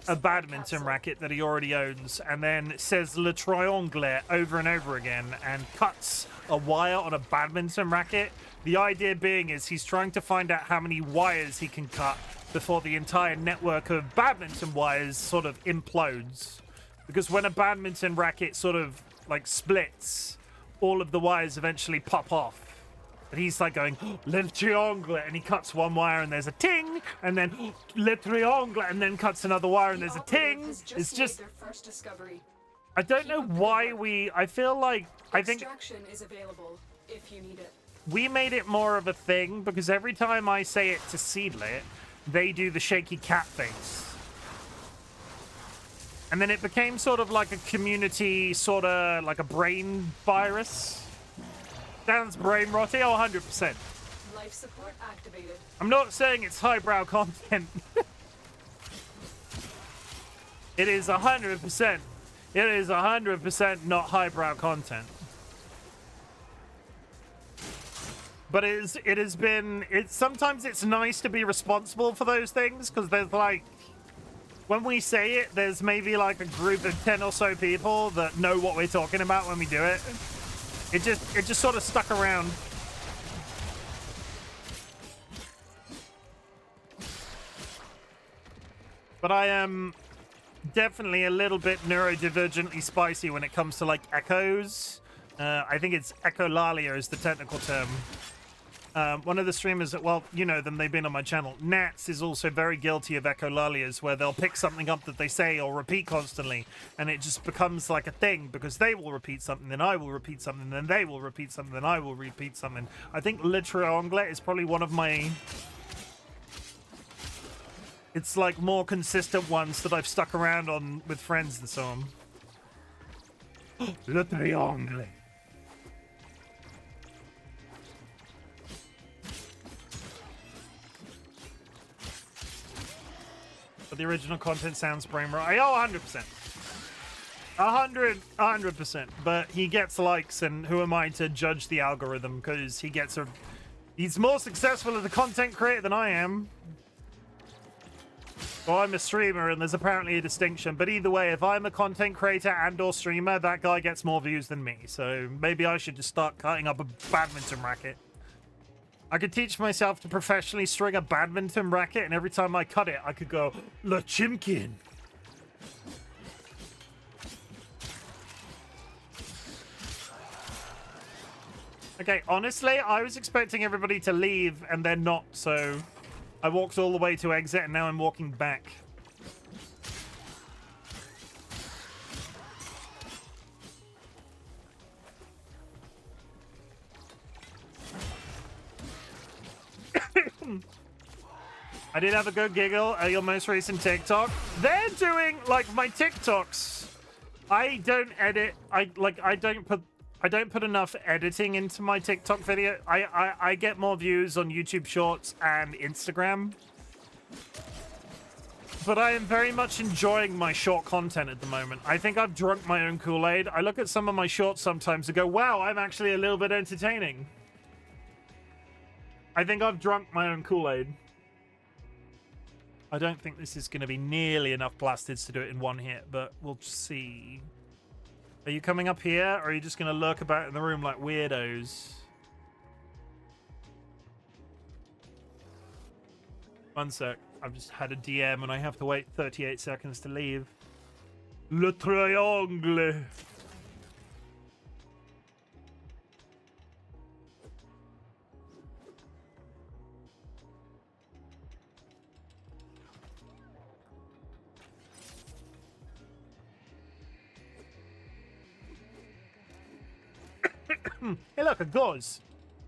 a badminton racket that he already owns and then says Le Triangle over and over again and cuts a wire on a badminton racket. The idea being is he's trying to find out how many wires he can cut before the entire network of badminton wires sort of implodes. Because when a badminton racket sort of like splits, all of the wires eventually pop off. And he's like going, Le Triangle, and he cuts one wire and there's a ting, and then Le Triangle, and then cuts another wire and there's a ting. It's just, I don't know why I feel like, I think
Extraction is available if you need it.
we made it more of a thing because every time I say it to Seedlit, they do the shaky cat face. And then it became sort of like a community, sort of like a brain virus. Sounds brain rotty. Oh, 100%.
Life support activated.
I'm not saying it's highbrow content. It is 100%. It is 100% not highbrow content. But sometimes it's nice to be responsible for those things because there's like, when we say it, there's maybe like a group of 10 or so people that know what we're talking about when we do it. It just sort of stuck around. But I am definitely a little bit neurodivergently spicy when it comes to like echoes. I think it's echolalia is the technical term. One of the streamers that, well, you know them, they've been on my channel. Nats is also very guilty of echolalias, where they'll pick something up that they say or repeat constantly, and it just becomes like a thing because they will repeat something, then I will repeat something, then they will repeat something, then I will repeat something. I think Le Triangle is probably one of my... It's like more consistent ones that I've stuck around on with friends and so on. Le Triangle. But the original content sounds brain rot. Oh, 100%. 100%. But he gets likes, and who am I to judge the algorithm? Because he's more successful as a content creator than I am. Well, I'm a streamer, and there's apparently a distinction. But either way, if I'm a content creator and/or streamer, that guy gets more views than me. So maybe I should just start cutting up a badminton racket. I could teach myself to professionally string a badminton racket, and every time I cut it, I could go, "Le Chimken." Okay, honestly, I was expecting everybody to leave, and they're not, so I walked all the way to exit, and now I'm walking back. I did have a good giggle at your most recent TikTok. They're doing, like, my TikToks. I don't edit. I don't put enough editing into my TikTok video. I get more views on YouTube Shorts and Instagram. But I am very much enjoying my short content at the moment. I think I've drunk my own Kool-Aid. I look at some of my shorts sometimes and go, wow, I'm actually a little bit entertaining. I think I've drunk my own Kool-Aid. I don't think this is going to be nearly enough plastids to do it in one hit, but we'll see. Are you coming up here, or are you just going to lurk about in the room like weirdos? One sec. I've just had a DM and I have to wait 38 seconds to leave. Le triangle. Hey, look, a gauze.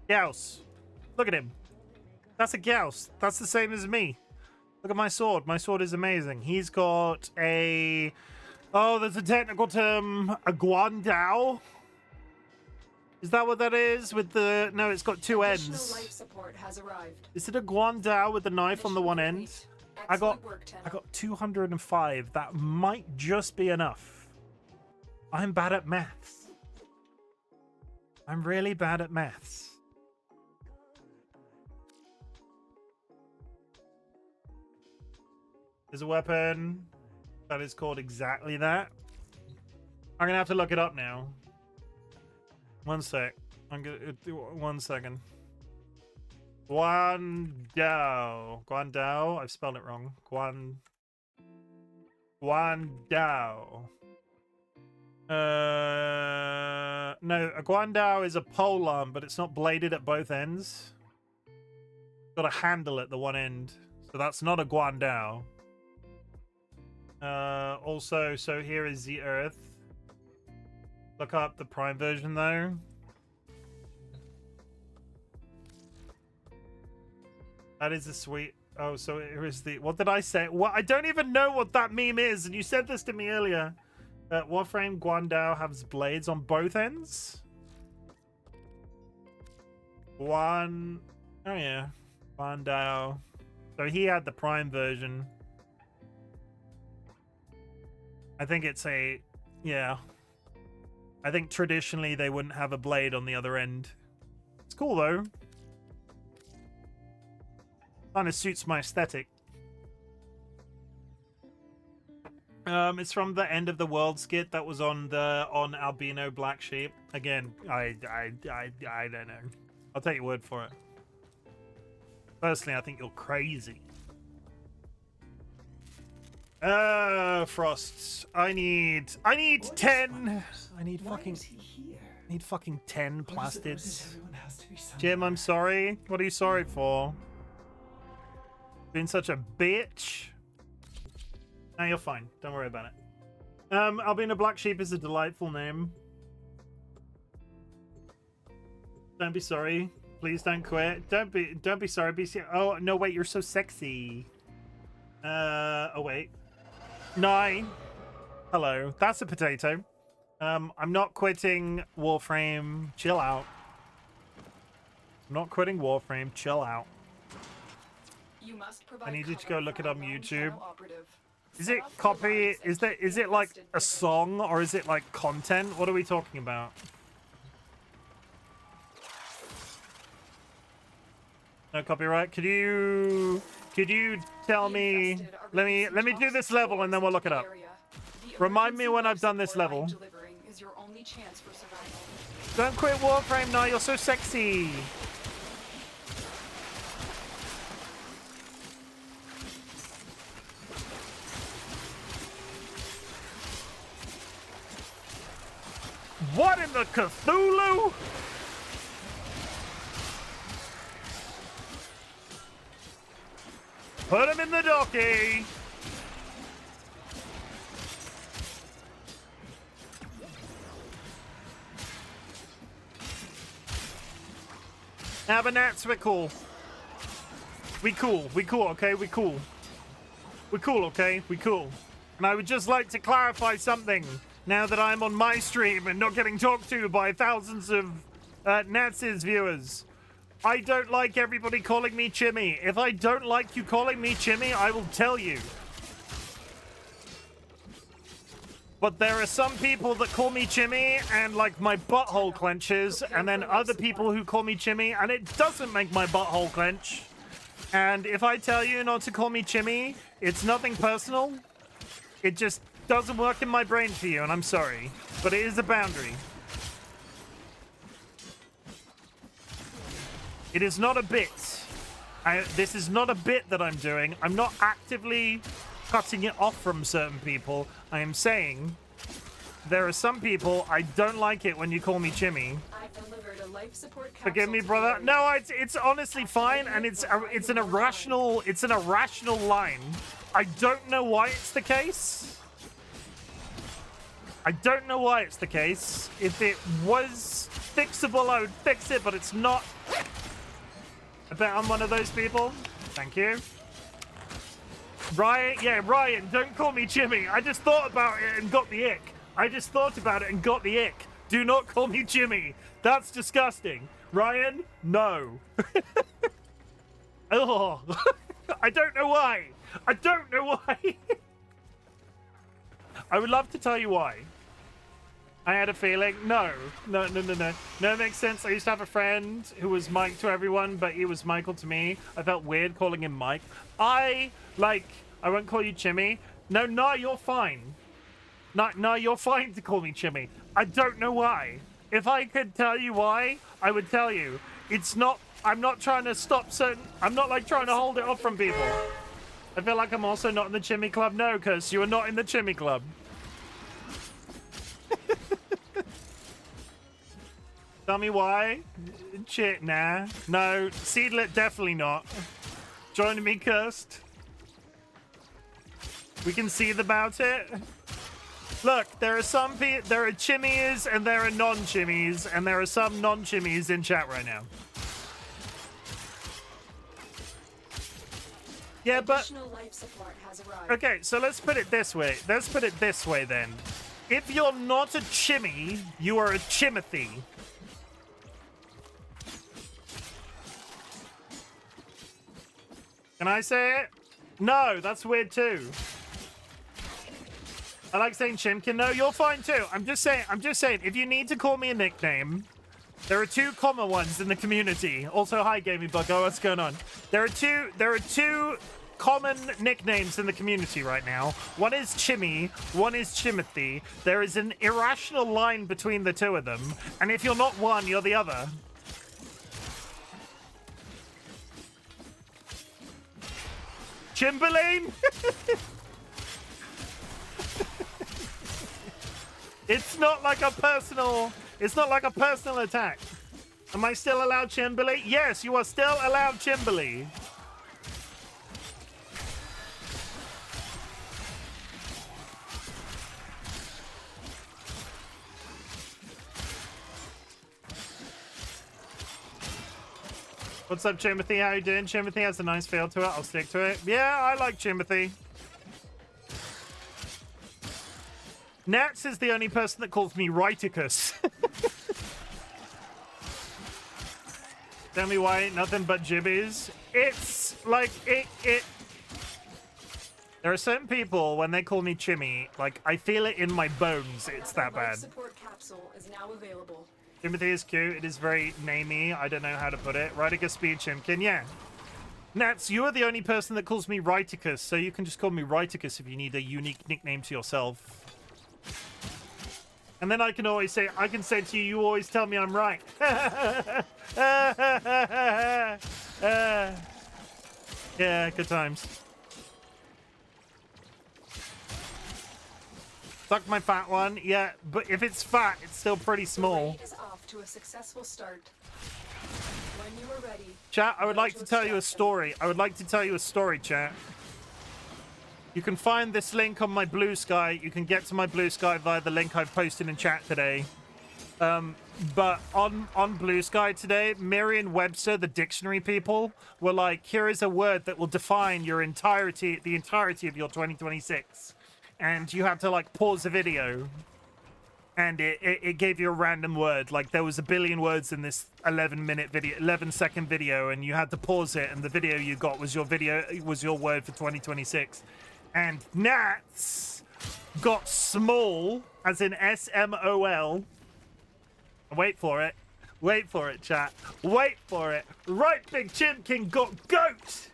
Gauss. Look at him. That's a Gauss. That's the same as me. Look at my sword. My sword is amazing. He's got a... Oh, there's a technical term. A guandao? Is that what that is? With the... No, it's got two ends.
Life support has arrived.
Is it a guandao with the knife on the one end? I got 205. That might just be enough. I'm bad at maths. I'm really bad at maths. There's a weapon that is called exactly that. I'm gonna have to look it up now. One sec. I'm gonna do 1 second. Guandao. Guandao. I've spelled it wrong. Guandao. No, a guandao is a polearm, but it's not bladed at both ends. It's got a handle at the one end, so that's not a guandao. Also, so here is the Earth. Look up the Prime version, though. That is a sweet... Oh, so here is the... What did I say? What? I don't even know what that meme is, and you said this to me earlier. Warframe Guandao has blades on both ends? Oh, yeah. Guandao. So he had the Prime version. I think it's a... Yeah. I think traditionally they wouldn't have a blade on the other end. It's cool, though. Kind of suits my aesthetic. It's from the End of the World skit that was on Albino Black Sheep. Again, I don't know. I'll take your word for it. Personally, I think you're crazy. Frosts. I need 10. I need fucking 10 plastids. Jim, I'm sorry. What are you sorry for? Being such a bitch. No, you're fine. Don't worry about it. Albino Black Sheep is a delightful name. Don't be sorry. Please don't quit. Don't be sorry. Oh no, wait, you're so sexy. Oh wait. 9. Hello. That's a potato. I'm not quitting Warframe. Chill out. I'm not quitting Warframe. Chill out.
You must provide
I need you to go look it up on YouTube.
operative.
Is it copy? Is it like a song, or is it like content? What are we talking about? No copyright. Could you Could you tell me? Let me do this level and then we'll look it up. Remind me when I've done this level.
Is your only chance for survival.
Don't quit Warframe, no, you're so sexy. What in the Cthulhu? Put him in the docky. Nah, but Nats, we're cool. We cool, okay? We cool. We're cool, okay? We cool. And I would just like to clarify something now that I'm on my stream and not getting talked to by thousands of Nats' viewers. I don't like everybody calling me Chimmy. If I don't like you calling me Chimmy, I will tell you. But there are some people that call me Chimmy and like my butthole clenches, and then other people who call me Chimmy and it doesn't make my butthole clench. And if I tell you not to call me Chimmy, it's nothing personal. It just doesn't work in my brain for you, and I'm sorry. But it is a boundary. It is not a bit. This is not a bit that I'm doing. I'm not actively cutting it off from certain people. I am saying there are some people I don't like it when you call me Chimmy.
I've delivered a life support capsule.
Forgive me, brother. No, it's honestly fine, and it's an irrational line. I don't know why it's the case. I don't know why it's the case. If it was fixable, I would fix it, but it's not. I bet I'm one of those people. Thank you. Ryan, yeah, Ryan, don't call me Chimmy. I just thought about it and got the ick. I just thought about it and got the ick. Do not call me Chimmy. That's disgusting. Ryan, no. Oh, I don't know why. I don't know why. I would love to tell you why. I had a feeling. No. No, it makes sense. I used to have a friend who was Mike to everyone, but he was Michael to me. I felt weird calling him Mike. I won't call you Chimmy. No, you're fine. No, you're fine to call me Chimmy. I don't know why. If I could tell you why, I would tell you. It's not, I'm not trying to stop certain, I'm not like trying to hold it off from people. I feel like I'm also not in the Chimmy Club. No, because you are not in the Chimmy Club. Tell me why? Shit, nah. No, Seedlet, definitely not. Joining me, cursed. We can see about it. Look, there are some people, there are chimmies and there are non-chimmies, and there are some non-chimmies in chat right now. Yeah, but
Life support has arrived.
okay, so let's put it this way. Let's put it this way then. If you're not a chimmy, you are a chimothy. Can I say it? No, that's weird too. I like saying Chimken. No, you're fine too. I'm just saying, if you need to call me a nickname, there are two common ones in the community. Also, hi Gaming Bucko, what's going on? There are two common nicknames in the community right now. One is Chimmy, one is Chimothy. There is an irrational line between the two of them, and if you're not one, you're the other. Chimberlain? It's not like a personal attack. Am I still allowed Chimberly? Yes, you are still allowed Chimberly. What's up, Timothy? How you doing? Timothy has a nice feel to it. I'll stick to it. Yeah, I like Timothy. Nats is the only person that calls me Righticus. Tell me why ain't nothing but jibbies. It's like it. There are certain people when they call me Chimmy, like I feel it in my bones. It's that bad.
Support capsule is now available.
Timothy is cute. It is very namey. I don't know how to put it. Righticus speed Chimken. Yeah. Nats, you are the only person that calls me RightBigChimken, so you can just call me RightBigChimken if you need a unique nickname to yourself. And then I can always say, I can say to you, you always tell me I'm right. Yeah, good times. Suck my fat one. Yeah, but if it's fat, it's still pretty small.
The raid is off to a successful start. When you are ready.
Chat, I would like to tell you a story. I would like to tell you a story, chat. You can find this link on my Blue Sky. You can get to my Blue Sky via the link I've posted in chat today. But on Blue Sky today, Merriam-Webster, the dictionary people, were like, here is a word that will define your the entirety of your 2026. And you had to like pause the video. And it gave you a random word. Like there was a billion words in this 11-second video, and you had to pause it, and the video you got was your word for 2026. And Nats got small, as in SMOL. Wait for it. Wait for it, chat. Wait for it. RightBigChimken got goat!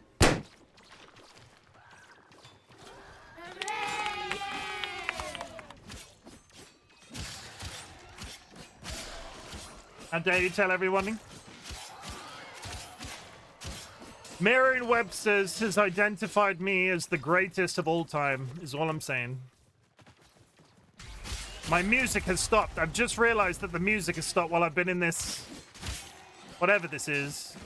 How dare you tell everyone? Merriam-Webster's has identified me as the greatest of all time, is all I'm saying. My music has stopped. I've just realized that the music has stopped while I've been in this... whatever this is.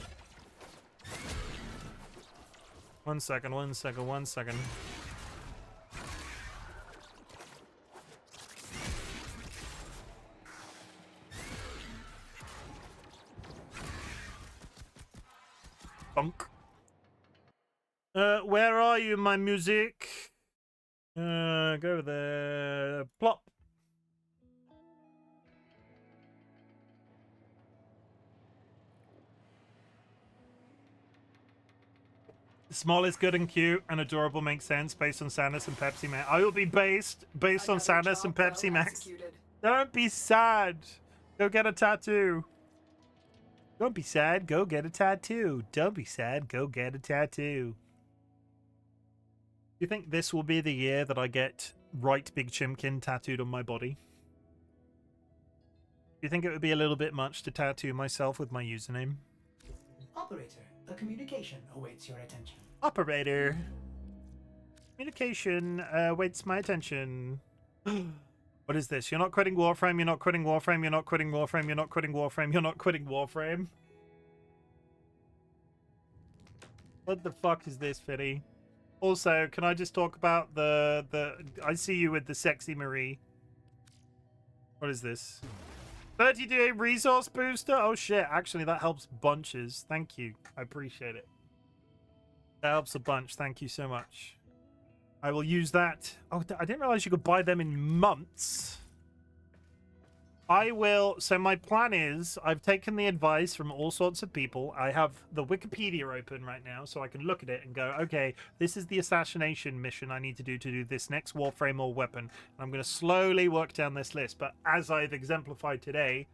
One second. Bonk. Where are you, my music? Go there. Plop. Small is good and cute and adorable makes sense based on Samus and Pepsi Max. I will be based on Samus and Pepsi Max. Don't be sad. Go get a tattoo. Don't be sad. Go get a tattoo. Don't be sad. Go get a tattoo. Do you think this will be the year that I get RightBigChimken tattooed on my body? Do you think it would be a little bit much to tattoo myself with my username?
Operator, a communication awaits your attention.
Operator. Communication awaits my attention. What is this? You're not quitting Warframe, you're not quitting Warframe, you're not quitting Warframe, you're not quitting Warframe, you're not quitting Warframe. What the fuck is this, Fitty? Also, can I just talk about the I see you with the sexy Marie. What is this? 30-day resource booster? Oh shit, actually that helps bunches. Thank you. I appreciate it. That helps a bunch. Thank you so much. I will use that. Oh, I didn't realize you could buy them in months. I will. So my plan is, I've taken the advice from all sorts of people. I have the Wikipedia open right now, so I can look at it and go, okay, this is the assassination mission I need to do this next Warframe or weapon. And I'm going to slowly work down this list. But as I've exemplified today,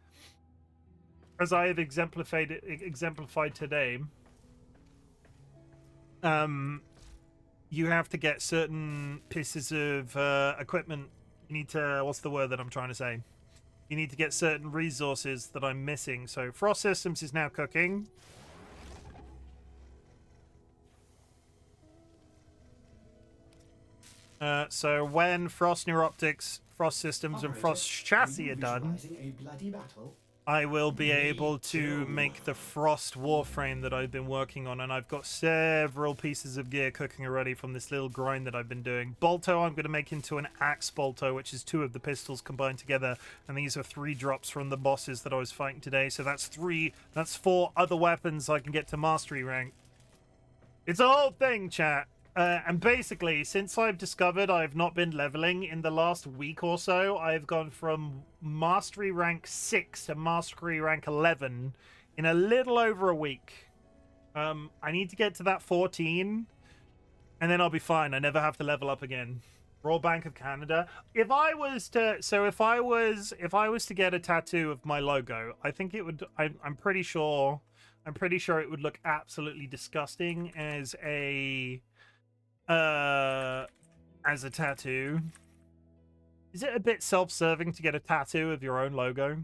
you have to get certain pieces of equipment. You need to, what's the word that I'm trying to say? You need to get certain resources that I'm missing. So Frost Systems is now cooking. So when Frost Neuroptics, Frost Systems, and Frost Chassis are done,
A bloody battle?
I will be able to make the Frost Warframe that I've been working on, and I've got several pieces of gear cooking already from this little grind that I've been doing. Bolto I'm going to make into an Axe Bolto, which is 2 of the pistols combined together, and these are 3 drops from the bosses that I was fighting today, so that's 4 other weapons I can get to Mastery rank. It's a whole thing, chat. And basically, since I've discovered I've not been leveling in the last week or so, I've gone from Mastery rank 6 to Mastery rank 11 in a little over a week. I need to get to that 14, and then I'll be fine. I never have to level up again. Royal Bank of Canada. If I was to get a tattoo of my logo, I think it would. I'm pretty sure I'm pretty sure it would look absolutely disgusting as a tattoo. Is it a bit self-serving to get a tattoo of your own logo?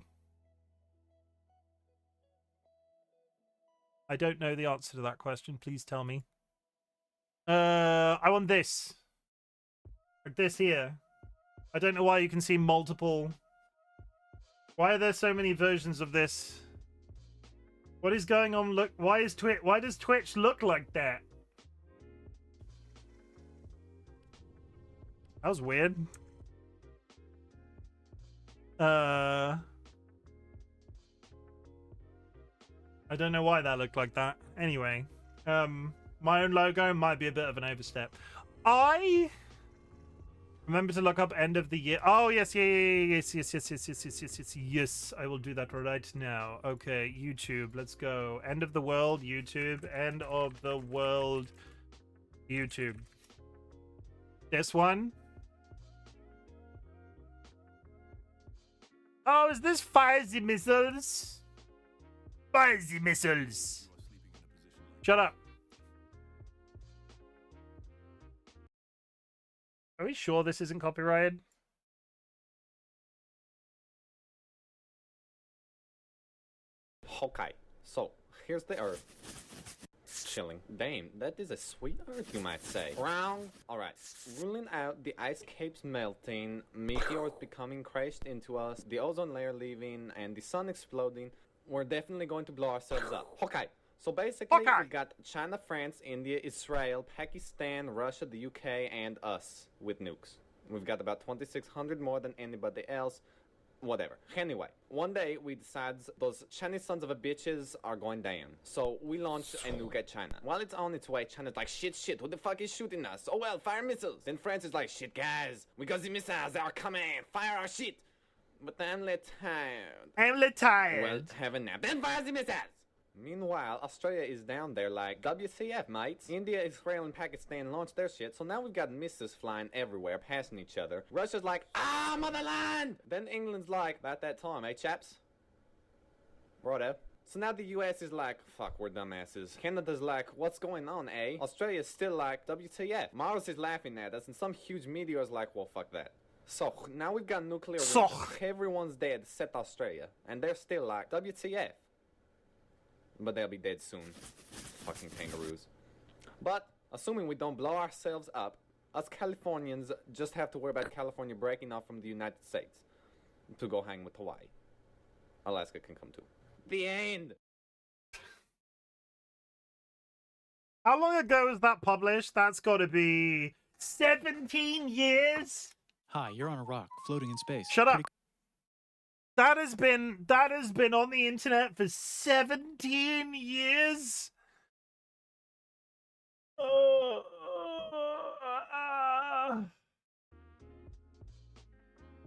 I don't know the answer to that question. Please tell me. I want this. Like this here. I don't know why you can see multiple. Why are there so many versions of this? What is going on? Look, why does Twitch look like that? That was weird. I don't know why that looked like that. Anyway, my own logo might be a bit of an overstep. I remember to look up end of the year. Oh, yes. Yes, I will do that right now. Okay, YouTube, let's go. End of the world, YouTube. End of the world, YouTube. This one. Oh, is this fires the missiles? Fires the missiles. Shut up. Are we sure this isn't copyrighted?
Okay, so here's the Earth. Chilling. Damn, that is a sweet Earth, you might say. Round. Alright, ruling out the ice caps melting, meteors becoming crashed into us, the ozone layer leaving, and the sun exploding, we're definitely going to blow ourselves up. Okay. So basically, we got China, France, India, Israel, Pakistan, Russia, the UK, and us with nukes. We've got about 2,600 more than anybody else. Whatever. Anyway, one day we decide those Chinese sons of a bitches are going down. So we launch a nuke at China. While it's on its way, China's like, shit, who the fuck is shooting us? Oh well, fire missiles. Then France is like, shit guys, we got the missiles, they are coming, fire our shit. But I'm tired. Well, have a nap. Then fire the missiles. Meanwhile, Australia is down there like, WCF, mates. India, Israel, and Pakistan launched their shit, so now we've got missiles flying everywhere, passing each other. Russia's like, ah, motherland! Then England's like, about that time, eh, chaps? Righto. So now the US is like, fuck, we're dumbasses. Canada's like, what's going on, eh? Australia's still like, WTF. Mars is laughing at us, and some huge meteor's like, well, fuck that. So, now we've got nuclear weapons. Everyone's dead except Australia. And they're still like, WTF. But they'll be dead soon. Fucking kangaroos. But, assuming we don't blow ourselves up, us Californians just have to worry about California breaking off from the United States to go hang with Hawaii. Alaska can come too. The end!
How long ago was that published? That's got to be 17 years?
Hi, you're on a rock, floating in space.
Shut up. That has been on the internet for 17 years.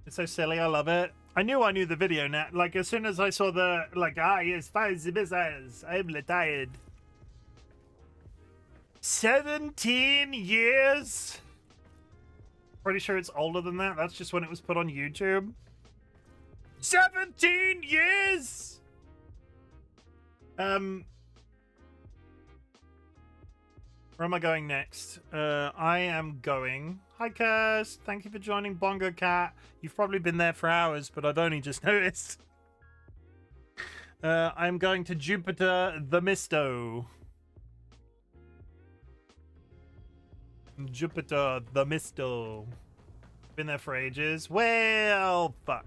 It's so silly. I love it. I knew the video net. Like as soon as I saw the yes, fires the missiles. I'm tired. 17 years. Pretty sure it's older than that. That's just when it was put on YouTube. 17 years! Where am I going next? I am going... Hi, Kirst. Thank you for joining Bongo Cat. You've probably been there for hours, but I'd only just noticed. I'm going to Jupiter the Misto. Jupiter the Misto. Been there for ages. Well, fuck.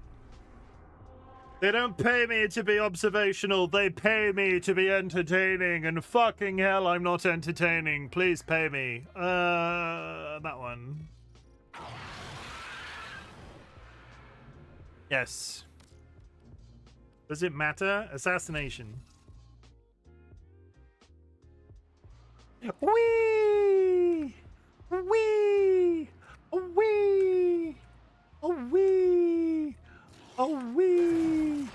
They don't pay me to be observational, they pay me to be entertaining, and fucking hell, I'm not entertaining. Please pay me. That one. Yes. Does it matter? Assassination. Wee! Wee! Wee! Wee! Oh, wee!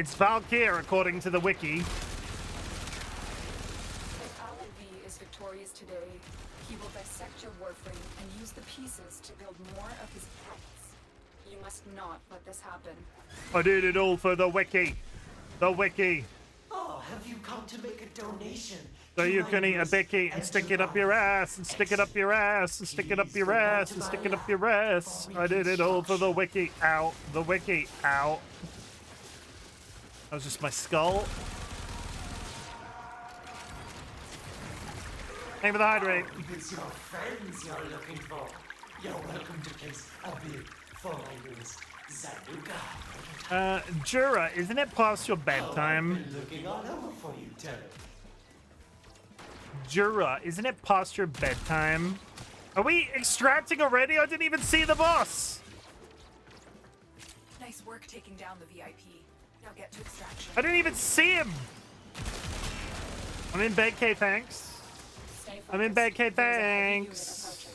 It's Valkyr, according to the wiki.
If Alan V is victorious today, he will dissect your Warframe and use the pieces to build more of his pets. You must not let this happen.
I did it all for the wiki. The wiki.
Oh,
have you come to make a donation?
So
to
you
my
can eat a
newest
bicky and stick it up your ass and stick it up your ass and stick it up your ass and stick it up your ass. I did it all for the wiki. Ow. The wiki. Ow. That was just my skull. Aim for the hydrate.
It's your friends you're looking for. You're welcome to place a bid for my newest Zanuka.
Jura, isn't it past your
I've
bedtime?
been looking all over for you, Turtle.
Jura, isn't it past your bedtime? Are we extracting already? I didn't even see the boss.
Nice work taking down the VIP. Now get to extraction.
I didn't even see him. I'm in bed, K, thanks.
Stay
I'm in
focused.
bed, K,
There's a heavy unit
thanks.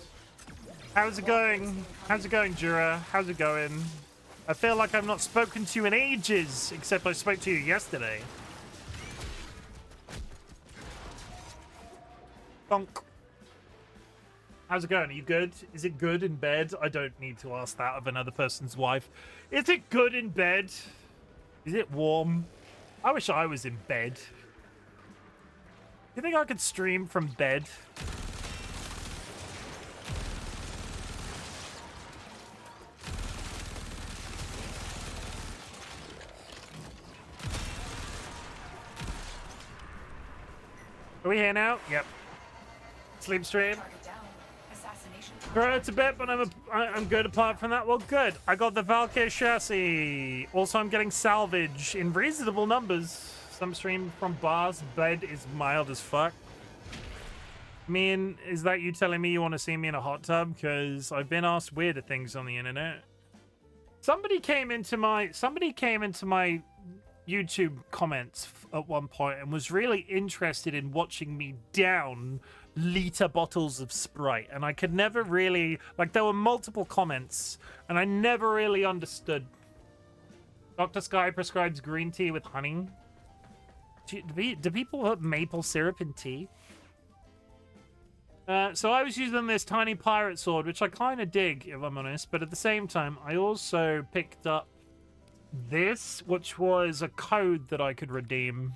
approaching.
How's it going? How's it going, Jura? How's it going? I feel like I've not spoken to you in ages, except I spoke to you yesterday. Bonk. How's it going? Are you good? Is it good in bed? I don't need to ask that of another person's wife. Is it good in bed? Is it warm? I wish I was in bed. You think I could stream from bed? Are we here now? Yep. Sleep stream.
Target down. Assassination.
Bro, it's a bit, but I'm good apart from that. Well, good. I got the Valkyrie chassis. Also, I'm getting salvage in reasonable numbers. Some stream from bars. Bed is mild as fuck. I mean, is that you telling me you want to see me in a hot tub? Because I've been asked weirder things on the internet. Somebody came into my YouTube comments at one point and was really interested in watching me down liter bottles of Sprite, and I could never really, like, there were multiple comments and I never really understood. Dr. Sky prescribes green tea with honey. Do people put maple syrup in tea? So I was using this tiny pirate sword, which I kind of dig, if I'm honest, but at the same time I also picked up this, which was a code that I could redeem.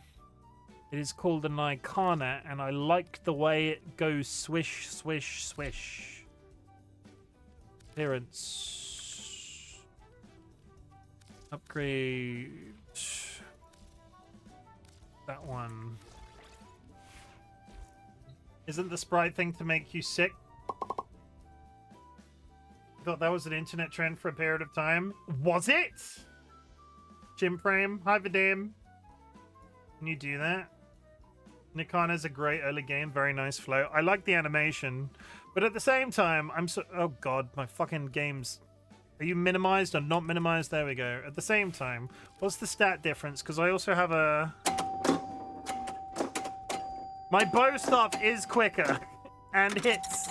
It is called an Icona, and I like the way it goes swish, swish, swish. Appearance. Upgrade. That one. Isn't the Sprite thing to make you sick? I thought that was an internet trend for a period of time. Was it? Chim frame. Hi, Vadim. Can you do that? Nikon is a great early game. Very nice flow. I like the animation. But at the same time, I'm so... Oh, God. My fucking game's... Are you minimized or not minimized? There we go. At the same time, what's the stat difference? Because I also have a... My bow staff is quicker and hits.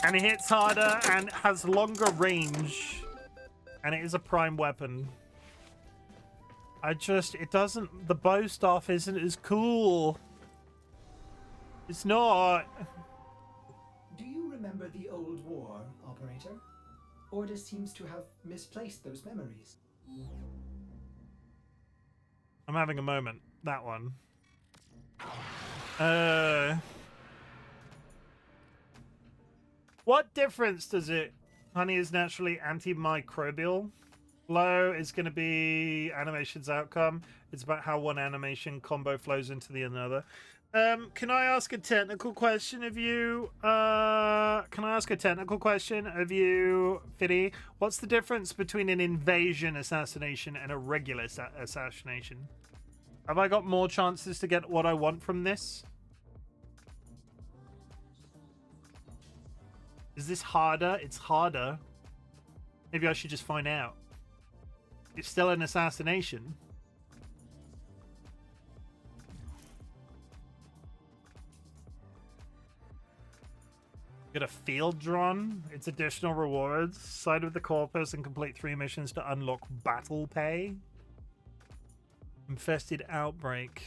And it hits harder and has longer range. And it is a prime weapon. It doesn't... The bow staff isn't as cool. It's not.
Do you remember the old war, Operator? Ordis seems to have misplaced those memories.
I'm having a moment. That one. What difference does it... Honey is naturally antimicrobial. Flow is going to be animation's outcome. It's about how one animation combo flows into the another. Can I ask a technical question of you? Fiddy? What's the difference between an invasion assassination and a regular assassination? Have I got more chances to get what I want from this? Is this harder? It's harder. Maybe I should just find out. It's still an assassination. Get a field drawn. It's additional rewards. Side with the corpus and complete 3 missions to unlock battle pay. Infested outbreak.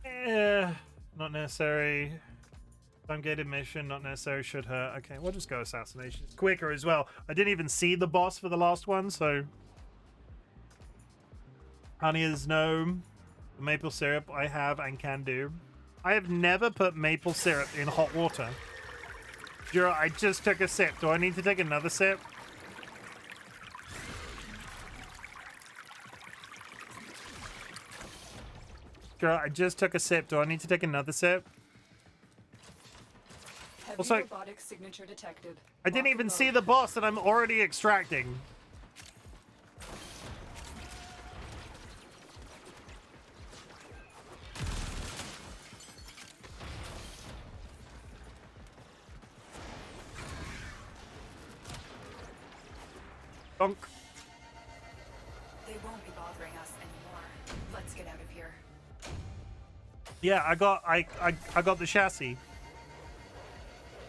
Not necessary. Time-gated mission, not necessary, should hurt. Okay, we'll just go assassination. It's quicker as well. I didn't even see the boss for the last one, so... Honey is no. Maple syrup I have and can do. I have never put maple syrup in hot water. Jura, I just took a sip. Do I need to take another sip? Jura, I just took a sip. Do I need to take another sip?
Heavy
Also,
robotic signature detected.
I didn't
Lock
even
and
see
load.
the boss and I'm already extracting. Bonk.
They won't be bothering us anymore. Let's get out of here.
Yeah, I got the chassis.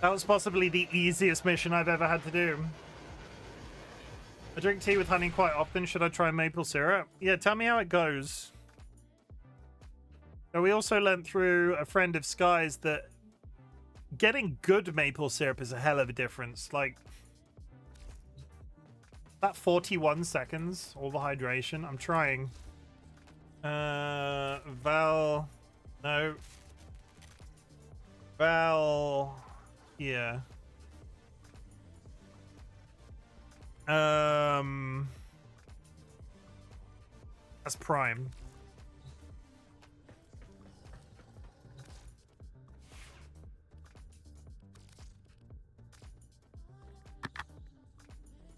That was possibly the easiest mission I've ever had to do. I drink tea with honey quite often. Should I try maple syrup? Yeah, tell me how it goes. So we also learned through a friend of Sky's that getting good maple syrup is a hell of a difference. Like, that 41 seconds, all the hydration. I'm trying. Val. No. Val. Yeah. That's prime.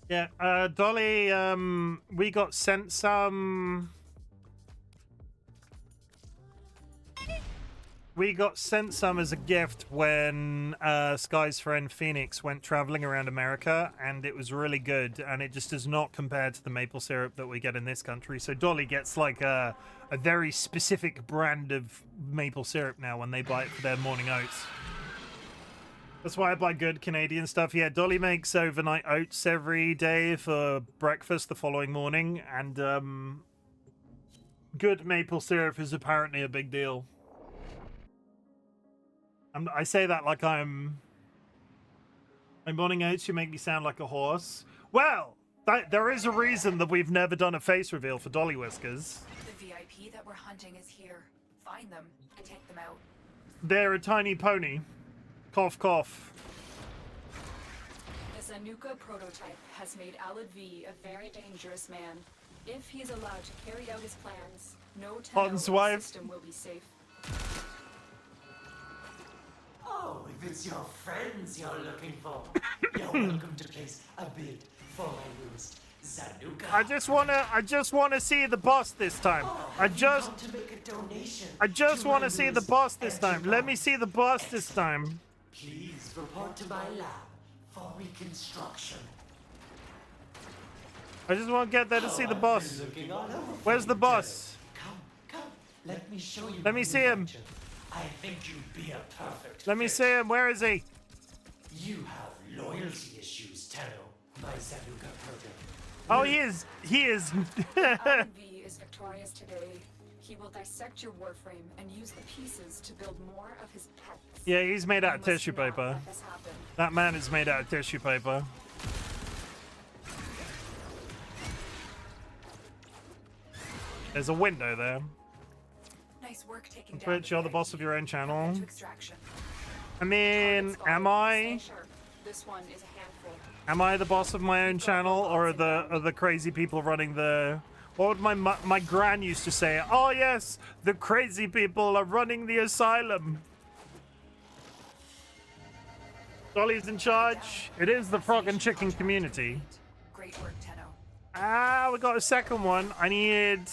Yeah, Dolly, we got sent some... We got sent some as a gift when Sky's friend Phoenix went traveling around America, and it was really good, and it just does not compare to the maple syrup that we get in this country. So Dolly gets like a very specific brand of maple syrup now when they buy it for their morning oats. That's why I buy good Canadian stuff. Yeah, Dolly makes overnight oats every day for breakfast the following morning, and good maple syrup is apparently a big deal. I say that like I'm... My morning oats, you make me sound like a horse. Well, there is a reason that we've never done a face reveal for DollyWhiskers.
The VIP that we're hunting is here. Find them and take them out.
They're a tiny pony. Cough, cough.
The Zanuka prototype has made Alad V a very dangerous man. If he's allowed to carry out his plans, no
Hans'
Tenno
wife.
system will be safe.
Oh, if it's your friends you're looking for, you're welcome to place a bid for my used Zanuka.
I just wanna see the boss this time. I just
Want to make a donation
want
my
to see the
newest
boss this time.
engine
Let me
bomb?
see the boss this time.
Please report to my lab for reconstruction.
I just want to get there to see the boss.
Looking all over
Where's the boss?
Come, let me show you.
Let me
my
see him.
invention. I think you'd be a perfect
Let me
fit.
see him. Where is he?
You have loyalty issues, Tenno, my Zanuka program.
Oh, he is. He is.
Alad V is victorious today. He will dissect your Warframe and use the pieces to build more of his pets.
Yeah, he's made out of
You must
tissue
not
paper.
let this happen.
That man is made out of tissue paper. There's a window there.
Nice work taking down
Twitch, you're the boss of your own channel.
to extraction.
I mean, am I?
Stay sharp. This one is a handful.
Am I the boss of my own channel, or are the crazy people running the? What would my gran used to say? Oh yes, the crazy people are running the asylum. Dolly's in charge. It is the frog and chicken community.
Great work, Tenno.
Ah, we got a second one. I need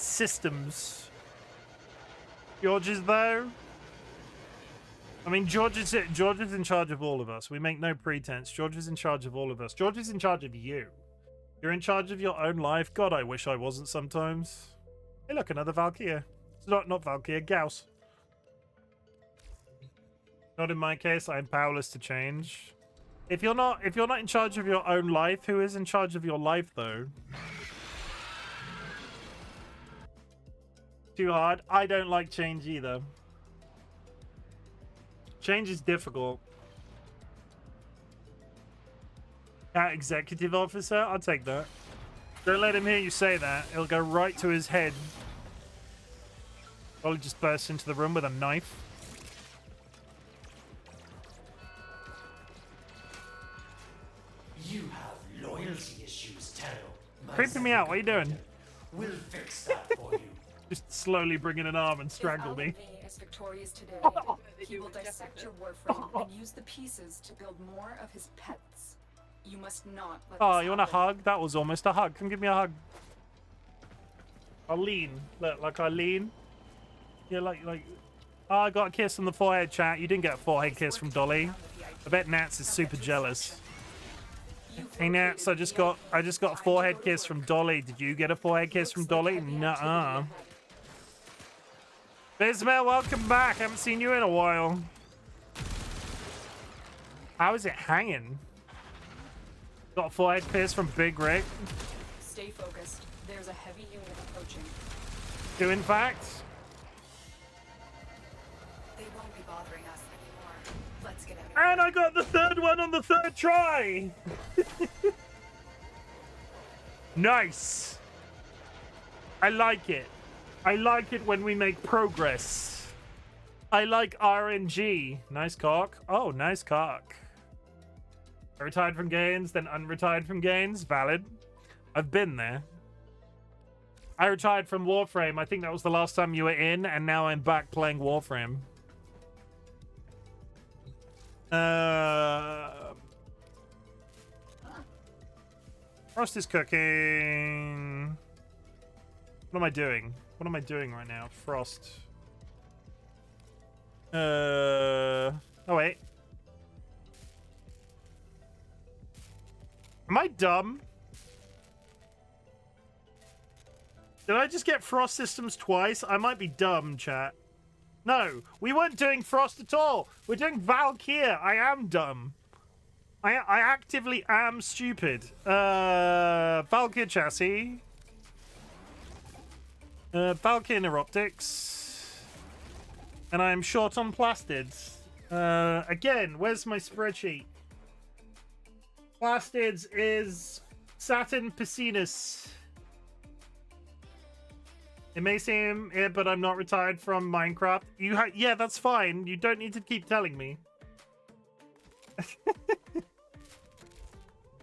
systems. George is though. I mean, George is in charge of all of us. We make no pretense. George is in charge of all of us. George is in charge of you. You're in charge of your own life. God, I wish I wasn't sometimes. Hey, look, another Valkyria. It's not Valkyria, Gauss. Not in my case. I'm powerless to change. If you're not in charge of your own life, who is in charge of your life though? Too hard. I don't like change either. Change is difficult. Cat executive officer? I'll take that. Don't let him hear you say that. It'll go right to his head. Dolly just bursts into the room with a knife.
You have loyalty issues, Taro. My
Creeping me out. What are you doing?
We'll fix that for you.
Just slowly bringing an arm and strangle me.
If is victorious today, he will dissect your Warframe and use the pieces to build more of his pets. You must not let
Oh,
this
you want a
happen.
hug? That was almost a hug. Come give me a hug. I'll lean. Look, like I lean. Yeah, like. Oh, I got a kiss on the forehead, chat. You didn't get a forehead kiss from Dolly. I bet Nats is super jealous. Hey Nats, I just got a forehead kiss from Dolly. Did you get a forehead kiss from Dolly? Nuh-uh. Bismail, welcome back. Haven't seen you in a while. How is it hanging? Got a forehead kiss from Big Rick.
Stay focused. There's a heavy unit approaching.
Do in fact.
They won't be bothering us anymore. Let's get out of here.
And I got the third one on the third try. Nice. I like it. I like it when we make progress. I like RNG. Nice cock. Oh, nice cock. I retired from gains, then unretired from gains. Valid. I've been there. I retired from Warframe. I think that was the last time you were in, and now I'm back playing Warframe. Frost is cooking. What am I doing? What am I doing right now? Frost. Oh, wait. Am I dumb? Did I just get Frost systems twice? I might be dumb, chat. No, we weren't doing Frost at all. We're doing Valkyr. I am dumb. I actively am stupid. Valkyr chassis. Valkyr neuroptics. And I am short on plastids. Again, where's my spreadsheet? Plastids is Saturn Piscinus. It may seem it, but I'm not retired from Minecraft. Yeah, that's fine. You don't need to keep telling me.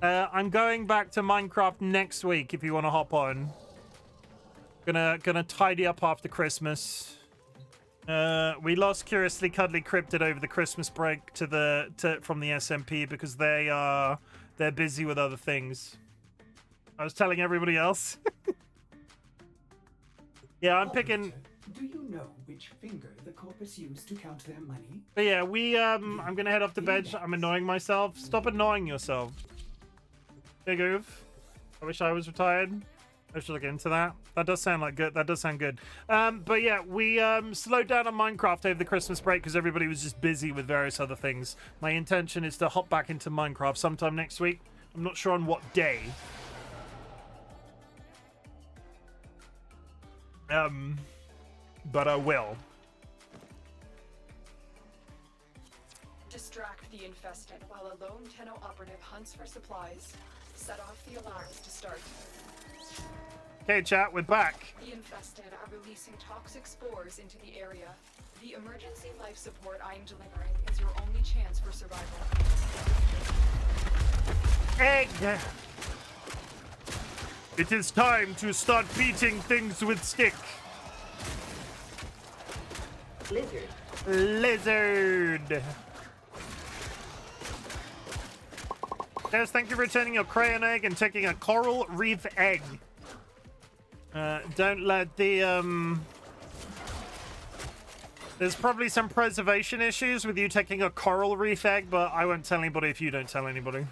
I'm going back to Minecraft next week if you want to hop on. Gonna tidy up after Christmas. We lost Curiously Cuddly Cryptid over the Christmas break from the SMP because they're busy with other things. I was telling everybody else. Yeah, I'm picking.
Do you know which finger the corpus used to count their money?
But yeah, I'm gonna head off to bed. I'm annoying myself. Stop annoying yourself. Big oof. I wish I was retired. I should look into that. That does sound like good. That does sound good. But yeah, we slowed down on Minecraft over the Christmas break because everybody was just busy with various other things. My intention is to hop back into Minecraft sometime next week. I'm not sure on what day. But I will.
Distract the infested while a lone Tenno operative hunts for supplies. Set off the alarms to start.
Okay, chat, we're back.
The infested are releasing toxic spores into the area. The emergency life support I'm delivering is your only chance for survival.
Egg! It is time to start beating things with stick.
Lizard.
Lizard! Guys, thank you for returning your crayon egg and taking a coral reef egg. Don't let the, There's probably some preservation issues with you taking a coral reef egg, but I won't tell anybody if you don't tell anybody.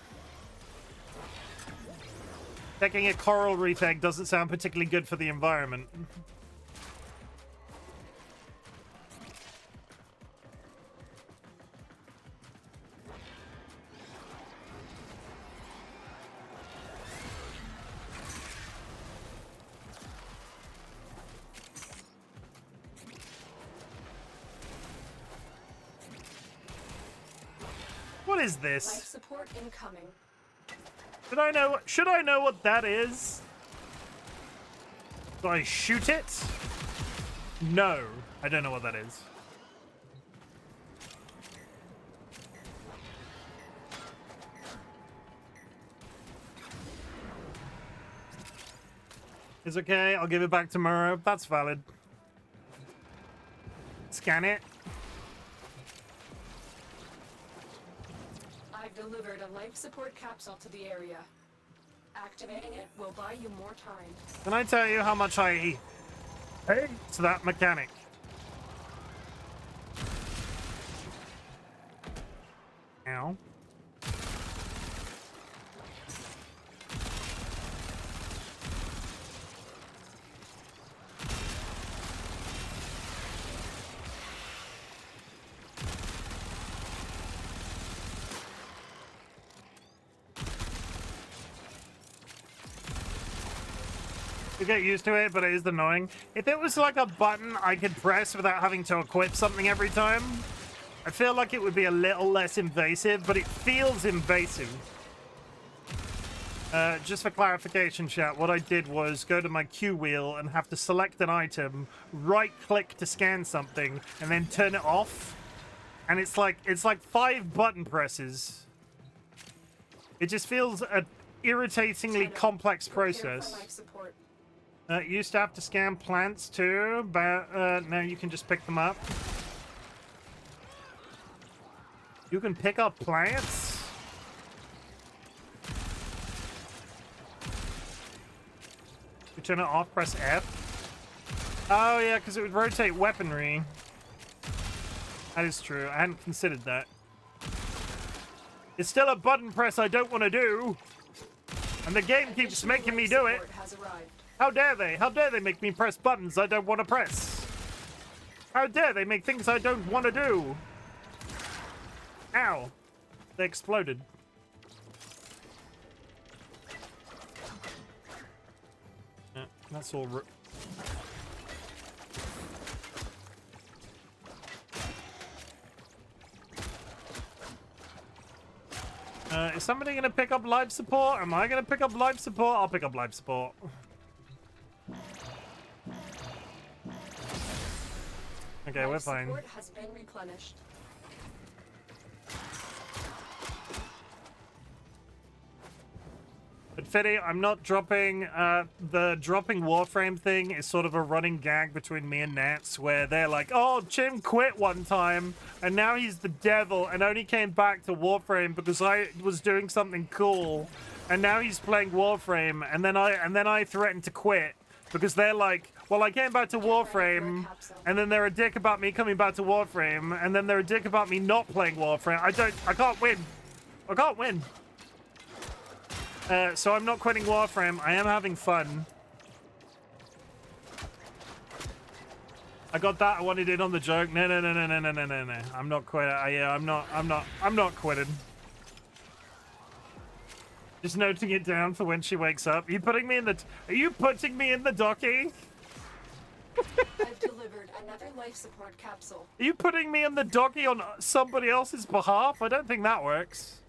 Taking a coral reef egg doesn't sound particularly good for the environment. What is
Life
this?
support incoming.
Should I know what that is? Do I shoot it? No. I don't know what that is. It's okay. I'll give it back tomorrow. That's valid. Scan it.
I've delivered a life support capsule to the area. Activating it will buy you more time.
Can I tell you how much I hate that mechanic? Ow. You get used to it, but it is annoying. If it was like a button I could press without having to equip something every time, I feel like it would be a little less invasive, but it feels invasive. Just for clarification, chat, what I did was go to my Q wheel and have to select an item, right-click to scan something, and then turn it off. And it's like 5 button presses. It just feels an irritatingly complex process. Used to have to scan plants too, but now you can just pick them up. You can pick up plants? You turn it off, press F. Oh yeah, because it would rotate weaponry. That is true. I hadn't considered that. It's still a button press I don't want to do. And the game keeps making me do it. How dare they? How dare they make me press buttons I don't want to press? How dare they make things I don't want to do? Ow. They exploded. Yeah, that's all. Is somebody going to pick up life support? Am I going to pick up life support? I'll pick up life support. Okay, we're fine.
Support has been replenished.
But Fiddy, I'm not dropping. The dropping Warframe thing is sort of a running gag between me and Nats, where they're like, "Oh, Chim quit one time, and now he's the devil, and only came back to Warframe because I was doing something cool, and now he's playing Warframe, and then I threatened to quit because they're like, well, I came back to Warframe, and then they're a dick about me coming back to Warframe, and then they're a dick about me not playing Warframe. I can't win. I can't win." So I'm not quitting Warframe. I am having fun. I got that. I wanted it on the joke. No. I'm not quitting. I'm not quitting. Just noting it down for when she wakes up. Are you putting me in the docky?
I've delivered another life support capsule.
Are you putting me in the docky on somebody else's behalf? I don't think that works.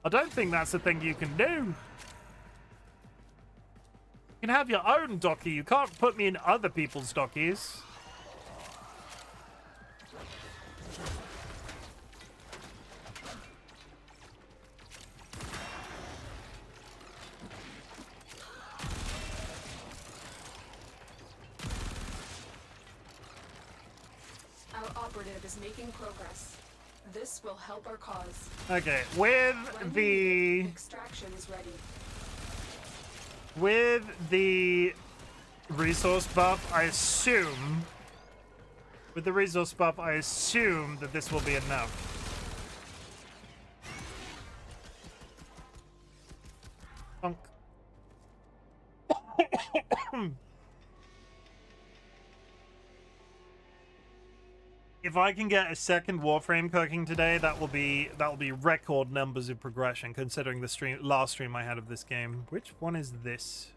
I don't think that's a thing you can do. You can have your own docky. You can't put me in other people's dockies.
Our operative is making progress. This will help our cause.
Okay, with the
extraction is ready.
With the resource buff, I assume. With the resource buff, I assume that this will be enough. Funk. If I can get a second Warframe cooking today, that will be record numbers of progression, considering the last stream I had of this game. Which one is this?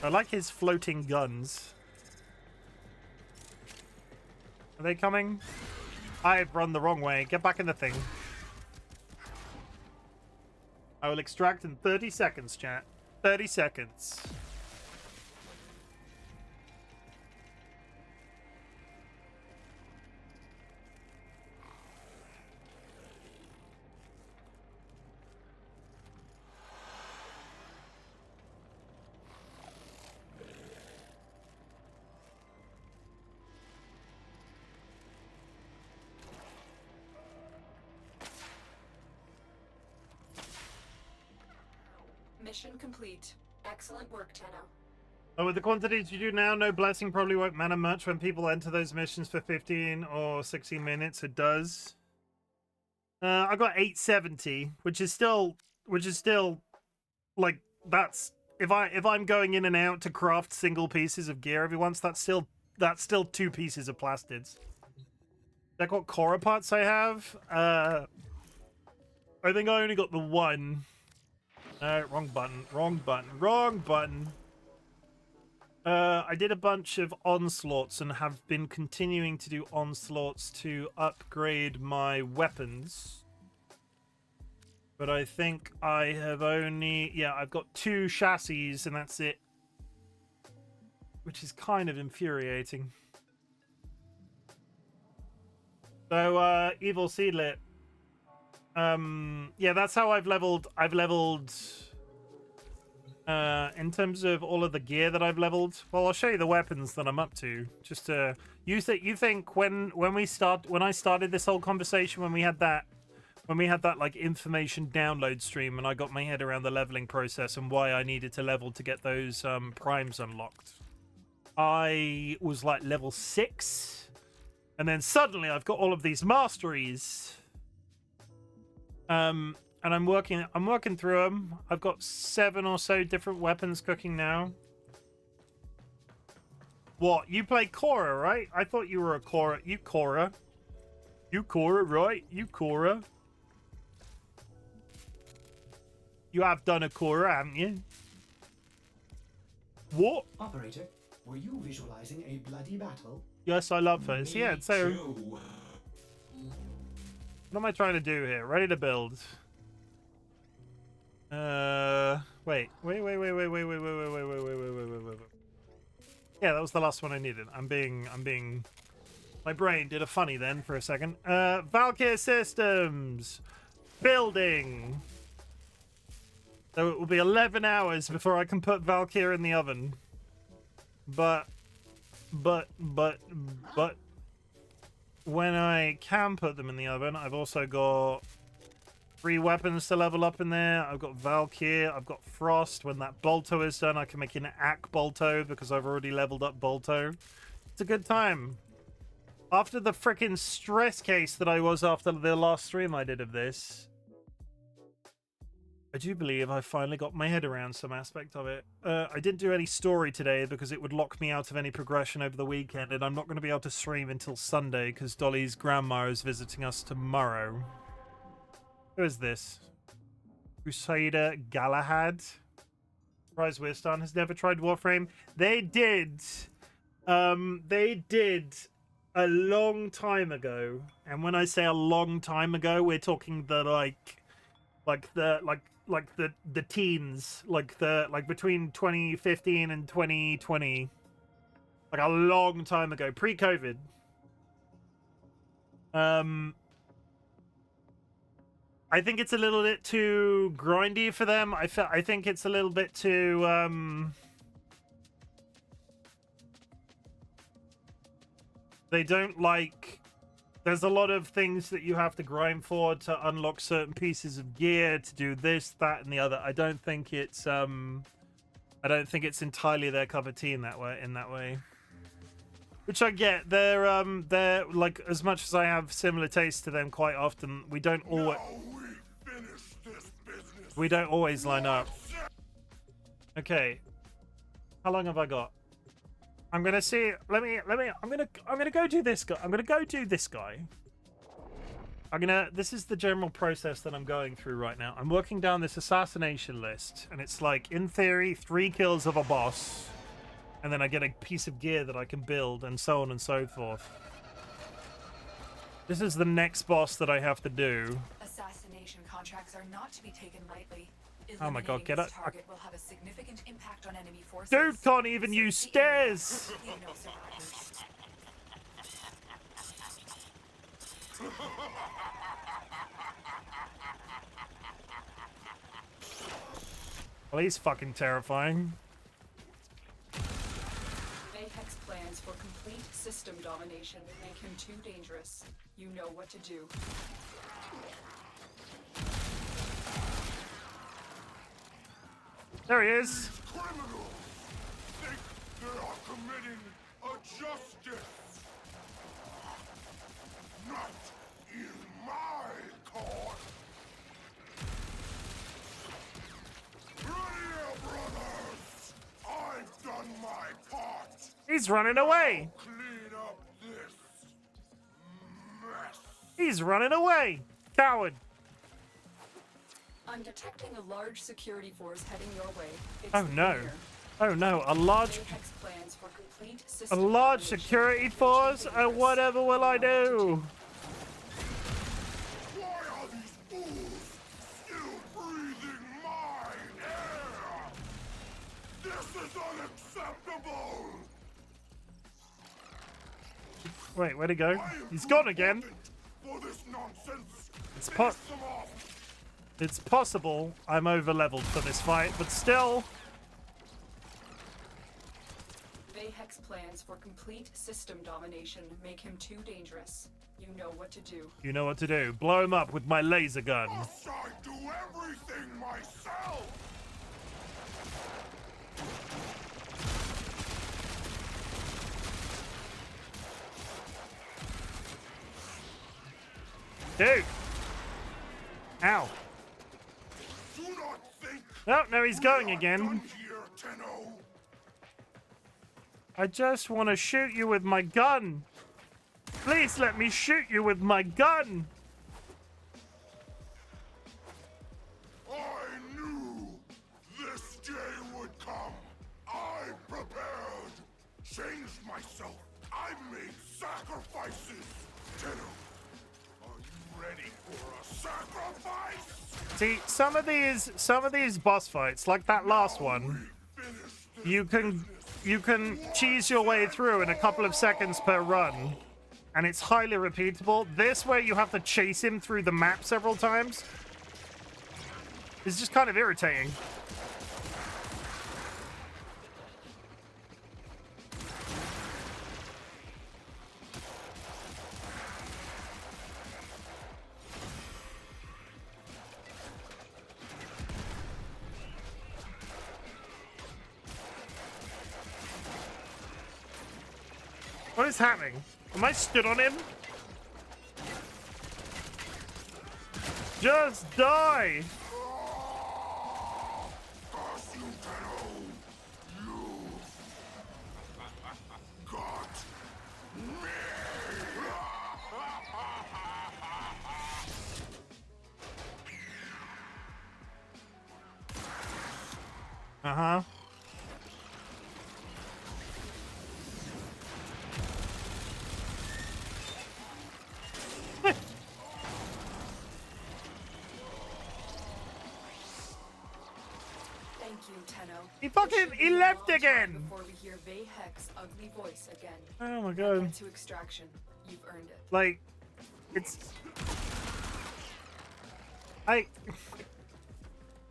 I like his floating guns. Are they coming? I've run the wrong way. Get back in the thing. I will extract in 30 seconds, chat. 30 seconds.
Mission complete. Excellent work, Tenno.
Oh, with the quantities you do now, no blessing probably won't matter much when people enter those missions for 15 or 16 minutes. It does. I got 870, which is still like that's if I'm going in and out to craft single pieces of gear every once, that's still 2 pieces of plastids. Check what Korra parts I have. I think I only got the 1. Wrong button. I did a bunch of onslaughts and have been continuing to do onslaughts to upgrade my weapons. But I think I have only... Yeah, I've got 2 chassis and that's it. Which is kind of infuriating. So, Evil Seedlit. Yeah, that's how I've leveled... in terms of all of the gear that I've leveled, well, I'll show you the weapons that I'm up to. Just to you think when I started this whole conversation, when we had that like information download stream, and I got my head around the leveling process and why I needed to level to get those primes unlocked, I was like level 6, and then suddenly I've got all of these masteries. And I'm working through them. I've got 7 or so different weapons cooking now. What? You play Korra, right? I thought you were a Korra. You Korra, right? You Korra. You have done a Korra, haven't you? What?
Operator, were you visualizing a bloody battle?
Yes, I love those. Yeah, so...
Too.
What am I trying to do here? Ready to build. Wait. Yeah, that was the last one I needed. I'm being... My brain did a funny then for a second. Valkyr Systems! Building! So it will be 11 hours before I can put Valkyr in the oven. But... When I can put them in the oven, I've also got 3 weapons to level up in there. I've got Valkyr, I've got Frost. When that Bolto is done, I can make an Ak Bolto because I've already leveled up Bolto. It's a good time. After the frickin' stress case that I was after the last stream I did of this, I do believe I finally got my head around some aspect of it. I didn't do any story today because it would lock me out of any progression over the weekend, and I'm not going to be able to stream until Sunday because Dolly's grandma is visiting us tomorrow. Who is this? Crusader Galahad? Rise Wiston has never tried Warframe. They did. They did a long time ago, and when I say a long time ago, we're talking the the teens, like between 2015 and 2020, like a long time ago, pre-COVID. I think it's a little bit too grindy for them. I think it's a little bit too they don't like... There's a lot of things that you have to grind for to unlock certain pieces of gear, to do this, that, and the other. I don't think it's entirely their cup of tea in that way. Which I get. They're like, as much as I have similar tastes to them, quite often we don't always line up. Okay. How long have I got? I'm gonna see. I'm gonna go do this guy. This is the general process that I'm going through right now. I'm working down this assassination list, and it's like, in theory, 3 kills of a boss, and then I get a piece of gear that I can build, and so on and so forth. This is the next boss that I have to do.
Assassination contracts are not to be taken lightly.
Oh my god, get up.
Target will have a significant impact on enemy forces.
Dude can't even use stairs! Well, he's fucking terrifying.
Apex plans for complete system domination make him too dangerous. You know what to do.
There he is.
Criminals think they are committing a justice. Not in my court. Ready, brothers. I've done my part.
He's running away.
Clean up this mess.
He's running away. Coward.
I'm detecting a large security force heading your way. It's
Oh no.
clear.
Oh no, a large
Apex plans for complete
a
system
large
domination.
security force? Whatever will I do?
Why are these fools still breathing my air? This is unacceptable.
Wait, where'd he go?
I am
He's
too
gone again.
important for this nonsense.
It's
Finish them off.
It's possible I'm over leveled for this fight, but still.
Bayhex plans for complete system domination make him too dangerous. You know what to do.
You know what to do. Blow him up with my laser gun.
Must I do everything myself?
Dude. Ow.
Do not think
Oh, no, he's going
we are
again.
done here, Tenno.
I just want to shoot you with my gun. Please let me shoot you with my gun.
I knew this day would come. I prepared, changed myself. I made sacrifices. Tenno, are you ready for a sacrifice?
See, some of these boss fights, like that last one,
Finish this
you can cheese your way through in a couple of seconds per run, and it's highly repeatable. This, where you have to chase him through the map several times, is just kind of irritating. What is happening? Am I stood on him? Just die!
curse you, Tenno. You got me.
Uh-huh.
Thank you, Tenno.
He left again!
Before we hear Bayhex's ugly voice again.
Oh my god.
Get to extraction. You've earned it.
Like, it's...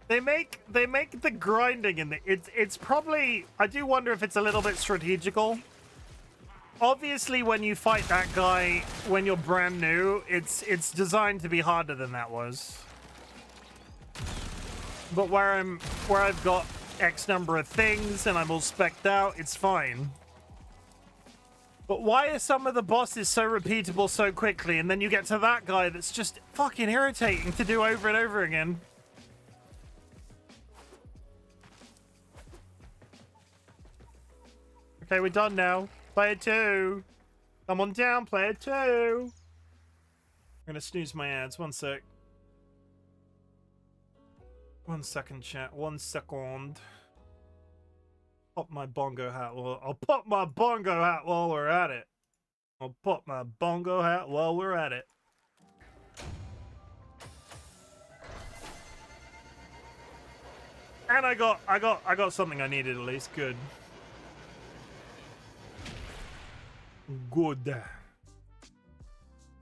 They make the grinding in the... It's probably... I do wonder if it's a little bit strategical. Obviously, when you fight that guy, when you're brand new, it's designed to be harder than that was. But where I've got X number of things and I'm all specced out, it's fine. But why are some of the bosses so repeatable so quickly, and then you get to that guy that's just fucking irritating to do over and over again? Okay, we're done now. Player 2. Come on down, player 2. I'm gonna snooze my ads. One sec. 1 second, chat. 1 second. Pop my bongo hat. Well, I'll pop my bongo hat while we're at it. I'll pop my bongo hat while we're at it. And I got something I needed at least. Good. Good.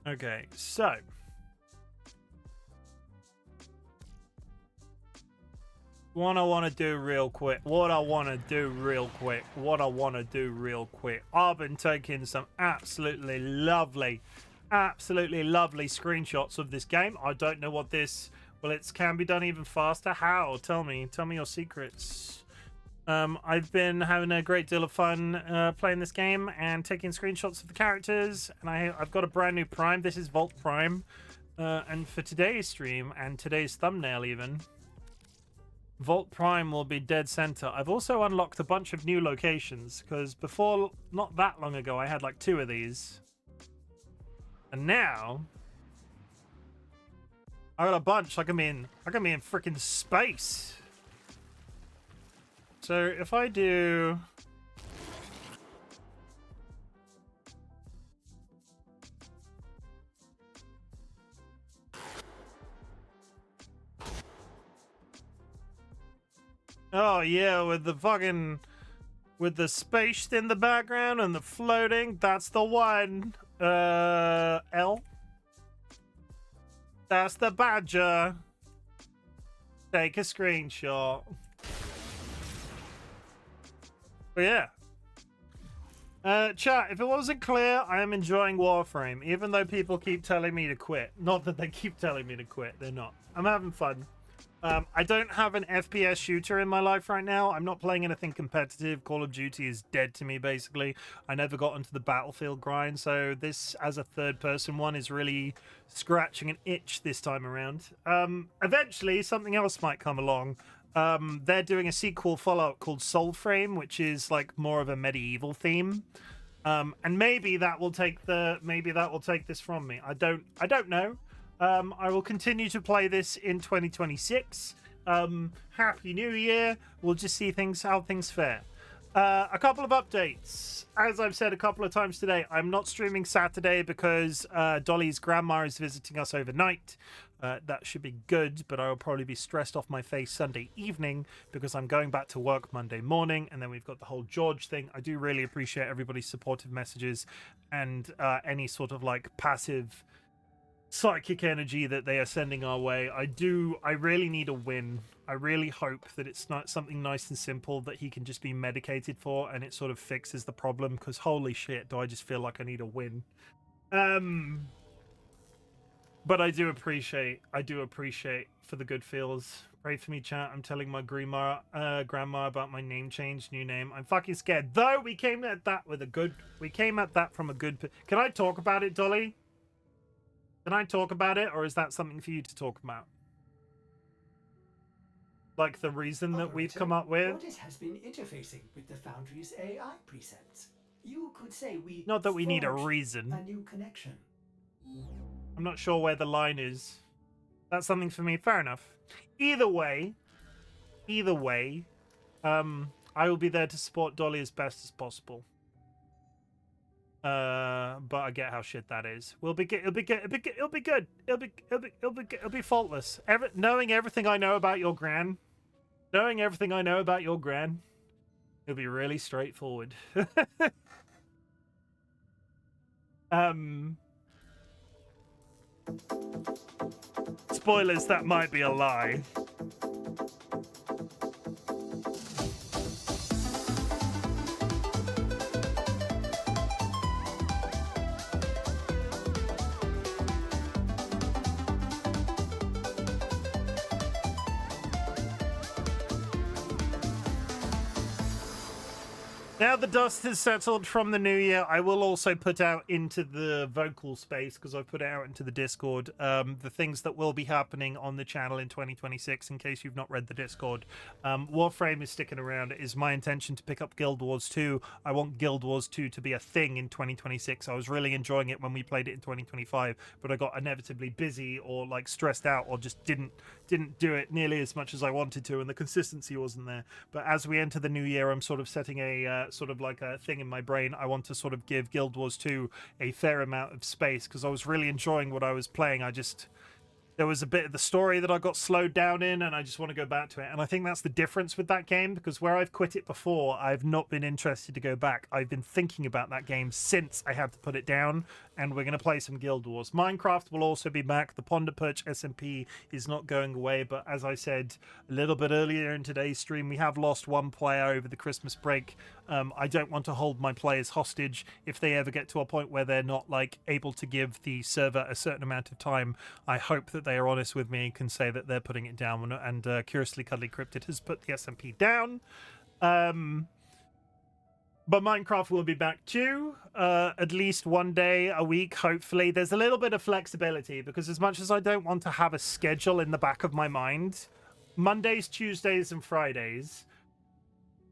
Okay, so what I want to do real quick. I've been taking some absolutely lovely screenshots of this game. I don't know what Well, it can be done even faster. How? Tell me your secrets. I've been having a great deal of fun playing this game and taking screenshots of the characters, and I've got a brand new Prime. This is Vault Prime, and for today's stream and today's thumbnail even, Vault Prime will be dead center. I've also unlocked a bunch of new locations, because before, not that long ago, I had like 2 of these. And now I got a bunch. I can be in freaking space. So if I do oh yeah, with the space in the background and the floating, that's the one. L. That's the badger. Take a screenshot. But yeah. Chat, if it wasn't clear, I am enjoying Warframe, even though people keep telling me to quit. Not that they keep telling me to quit, they're not. I'm having fun. I don't have an FPS shooter in my life right now. I'm not playing anything competitive. Call of Duty is dead to me, basically. I never got into the Battlefield grind, so this, as a third-person one, is really scratching an itch this time around. Eventually, something else might come along. They're doing a sequel follow-up called Soulframe, which is like more of a medieval theme. And maybe that will take this from me. I don't know. I will continue to play this in 2026. Happy New Year. We'll just see how things fare. A couple of updates. As I've said a couple of times today, I'm not streaming Saturday because Dolly's grandma is visiting us overnight. That should be good, but I will probably be stressed off my face Sunday evening because I'm going back to work Monday morning, and then we've got the whole George thing. I do really appreciate everybody's supportive messages and any sort of like passive psychic energy that they are sending our way. I really need a win. I really hope that it's not something nice and simple that he can just be medicated for and it sort of fixes the problem, because holy shit, do I just feel like I need a win. But I do appreciate for the good feels. Pray for me, chat. I'm telling my grandma about my name change, new name. I'm fucking scared. Though we came at that from a good. Can I talk about it, Dolly? Can I talk about it, or is that something for you to talk about? Like the reason that we've come up with?
Audit has been interfacing with the Foundry's AI precepts. You could say we
Not that we need a reason.
A new connection.
I'm not sure where the line is. That's something for me. Fair enough. Either way, I will be there to support Dolly as best as possible. But I get how shit that is. It'll be good. It'll be faultless. Knowing everything I know about your gran, it'll be really straightforward. Spoilers, that might be a lie. Now the dust has settled from the new year, I will also put out into the vocal space, because I've put it out into the Discord, the things that will be happening on the channel in 2026, in case you've not read the Discord. Warframe is sticking around. It is my intention to pick up Guild Wars 2. I want Guild Wars 2 to be a thing in 2026. I was really enjoying it when we played it in 2025, but I got inevitably busy or like stressed out, or just didn't do it nearly as much as I wanted to, and the consistency wasn't there. But as we enter the new year, I'm sort of setting a sort of like a thing in my brain. I want to sort of give Guild Wars 2 a fair amount of space, because I was really enjoying what I was playing. There was a bit of the story that I got slowed down in, and I just want to go back to it. And I think that's the difference with that game, because where I've quit it before, I've not been interested to go back. I've been thinking about that game since I had to put it down, and we're going to play some Guild Wars. Minecraft will also be back. The Ponder Perch SMP is not going away, but as I said a little bit earlier in today's stream, we have lost one player over the Christmas break. I don't want to hold my players hostage if they ever get to a point where they're not like able to give the server a certain amount of time. I hope that they are honest with me, can say that they're putting it down, and Curiously Cuddly Cryptid has put the SMP down. But Minecraft will be back too, at least one day a week, hopefully. There's a little bit of flexibility, because as much as I don't want to have a schedule in the back of my mind, Mondays, Tuesdays, and Fridays,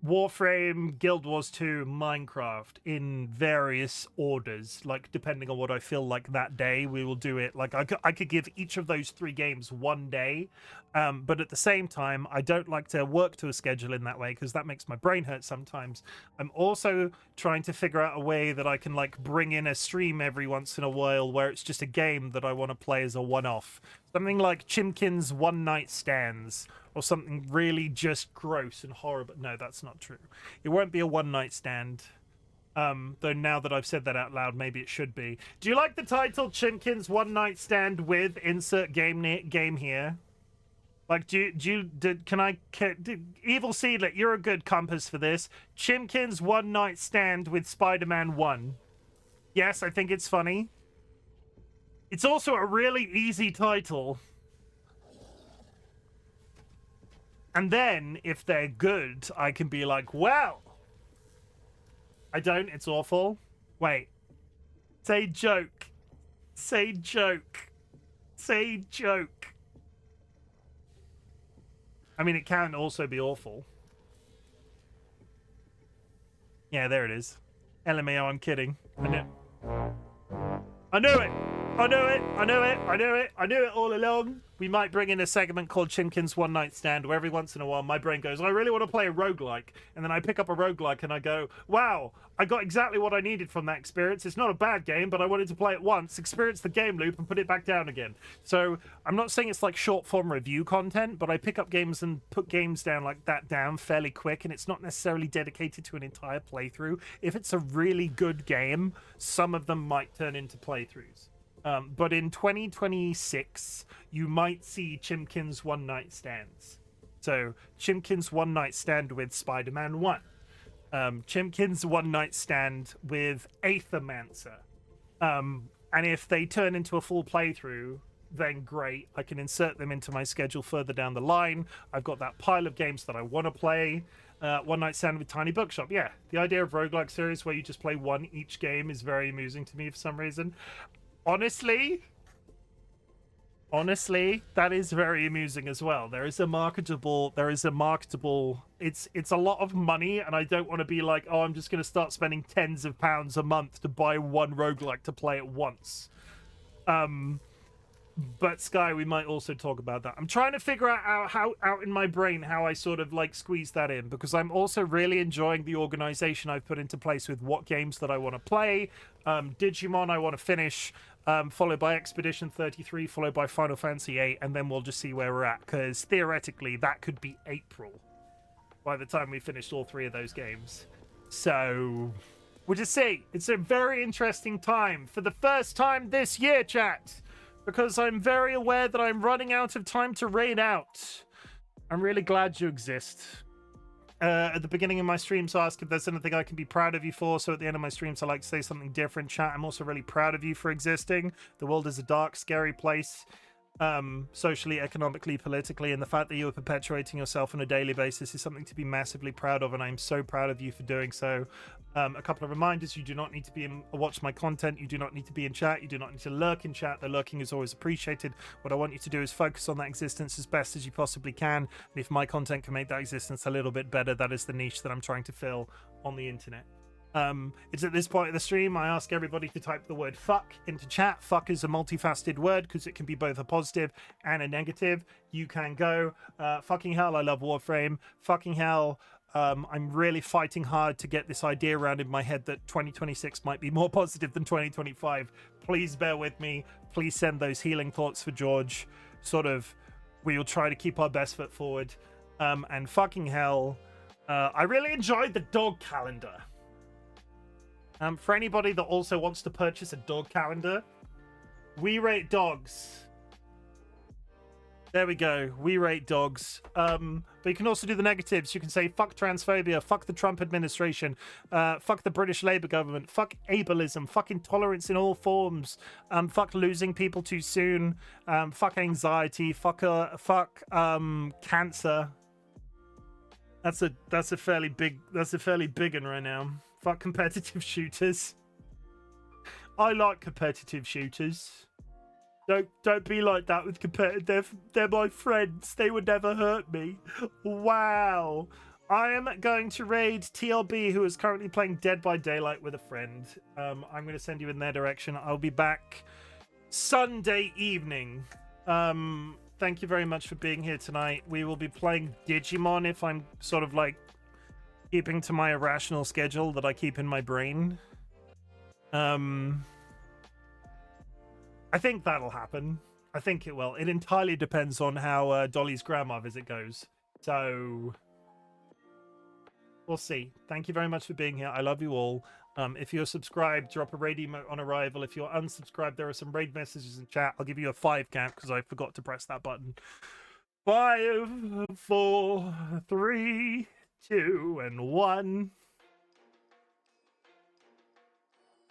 Warframe, Guild Wars 2, Minecraft in various orders, like depending on what I feel like that day, we will do it. Like I could give each of those 3 games one day, but at the same time, I don't like to work to a schedule in that way because that makes my brain hurt sometimes. I'm also trying to figure out a way that I can like bring in a stream every once in a while where it's just a game that I want to play as a one-off. Something like Chimken's One Night Stands, or something really just gross and horrible. No, that's not true. It won't be a one-night stand. Though now that I've said that out loud, maybe it should be. Do you like the title Chimken's One Night Stand with insert game here? Like, Evil Seedlet, you're a good compass for this. Chimken's One Night Stand with Spider-Man 1. Yes, I think it's funny. It's also a really easy title. And then, if they're good, I can be like, well... I don't, it's awful. Wait. Say joke. Say joke. Say joke. I mean, it can also be awful. Yeah, there it is. LMAO, I'm kidding. I knew it. I knew it! I knew it! I knew it! I knew it! I knew it all along! We might bring in a segment called Chimken's One Night Stand, where every once in a while my brain goes, I really want to play a roguelike. And then I pick up a roguelike and I go, wow, I got exactly what I needed from that experience. It's not a bad game, but I wanted to play it once, experience the game loop, and put it back down again. So I'm not saying it's like short form review content, but I pick up games and put games down like that down fairly quick, and it's not necessarily dedicated to an entire playthrough. If it's a really good game, some of them might turn into playthroughs. But in 2026, you might see Chimken's One Night Stands. So, Chimken's One Night Stand with Spider-Man 1. Chimken's One Night Stand with Aethermancer. And if they turn into a full playthrough, then great. I can insert them into my schedule further down the line. I've got that pile of games that I want to play. One Night Stand with Tiny Bookshop. Yeah, the idea of roguelike series where you just play one each game is very amusing to me for some reason. Honestly, that is very amusing as well. It's a lot of money, and I don't want to be like, oh, I'm just going to start spending tens of pounds a month to buy one roguelike to play it once. But Sky, we might also talk about that. I'm trying to figure out how in my brain how I sort of like squeeze that in, because I'm also really enjoying the organization I've put into place with what games that I want to play. Digimon I want to finish, followed by Expedition 33, followed by Final Fantasy 8, and then we'll just see where we're at, because theoretically that could be April by the time we finished all 3 of those games. So we'll just see. It's a very interesting time for the first time this year, chat. Because I'm very aware that I'm running out of time to raid out. I'm really glad you exist. At the beginning of my streams, I ask if there's anything I can be proud of you for. So at the end of my streams, I like to say something different. Chat, I'm also really proud of you for existing. The world is a dark, scary place. Socially, economically, politically, and the fact that you are perpetuating yourself on a daily basis is something to be massively proud of, and I'm so proud of you for doing so. A couple of reminders: you do not need to watch my content, you do not need to be in chat, you do not need to lurk in chat. The lurking is always appreciated. What I want you to do is focus on that existence as best as you possibly can, and if my content can make that existence a little bit better, that is the niche that I'm trying to fill on the internet. It's at this point of the stream I ask everybody to type the word fuck into chat. Fuck is a multifaceted word because it can be both a positive and a negative. You can go, fucking hell, I love Warframe. Fucking hell, I'm really fighting hard to get this idea around in my head that 2026 might be more positive than 2025. Please bear with me. Please send those healing thoughts for George. We will try to keep our best foot forward. And fucking hell, I really enjoyed the dog calendar. For anybody that also wants to purchase a dog calendar, We Rate Dogs There we go. We rate dogs. But you can also do the negatives. You can say fuck transphobia, fuck the Trump administration, fuck the British Labour government, fuck ableism, fuck intolerance in all forms, fuck losing people too soon, fuck anxiety, fuck cancer. That's a fairly big one right now. Fuck competitive shooters. I like competitive shooters. Don't be like that with competitive. They're my friends. They would never hurt me. Wow. I am going to raid TLB, who is currently playing Dead by Daylight with a friend. I'm going to send you in their direction. I'll be back Sunday evening. Thank you very much for being here tonight. We will be playing Digimon if I'm sort of like keeping to my irrational schedule that I keep in my brain. I think that'll happen. I think it will. It entirely depends on how Dolly's grandma visit goes. So we'll see. Thank you very much for being here. I love you all. If you're subscribed, drop a raid emote on arrival. If you're unsubscribed, there are some raid messages in chat. I'll give you a 5 count because I forgot to press that button. 5, 4, 3, 2, and 1.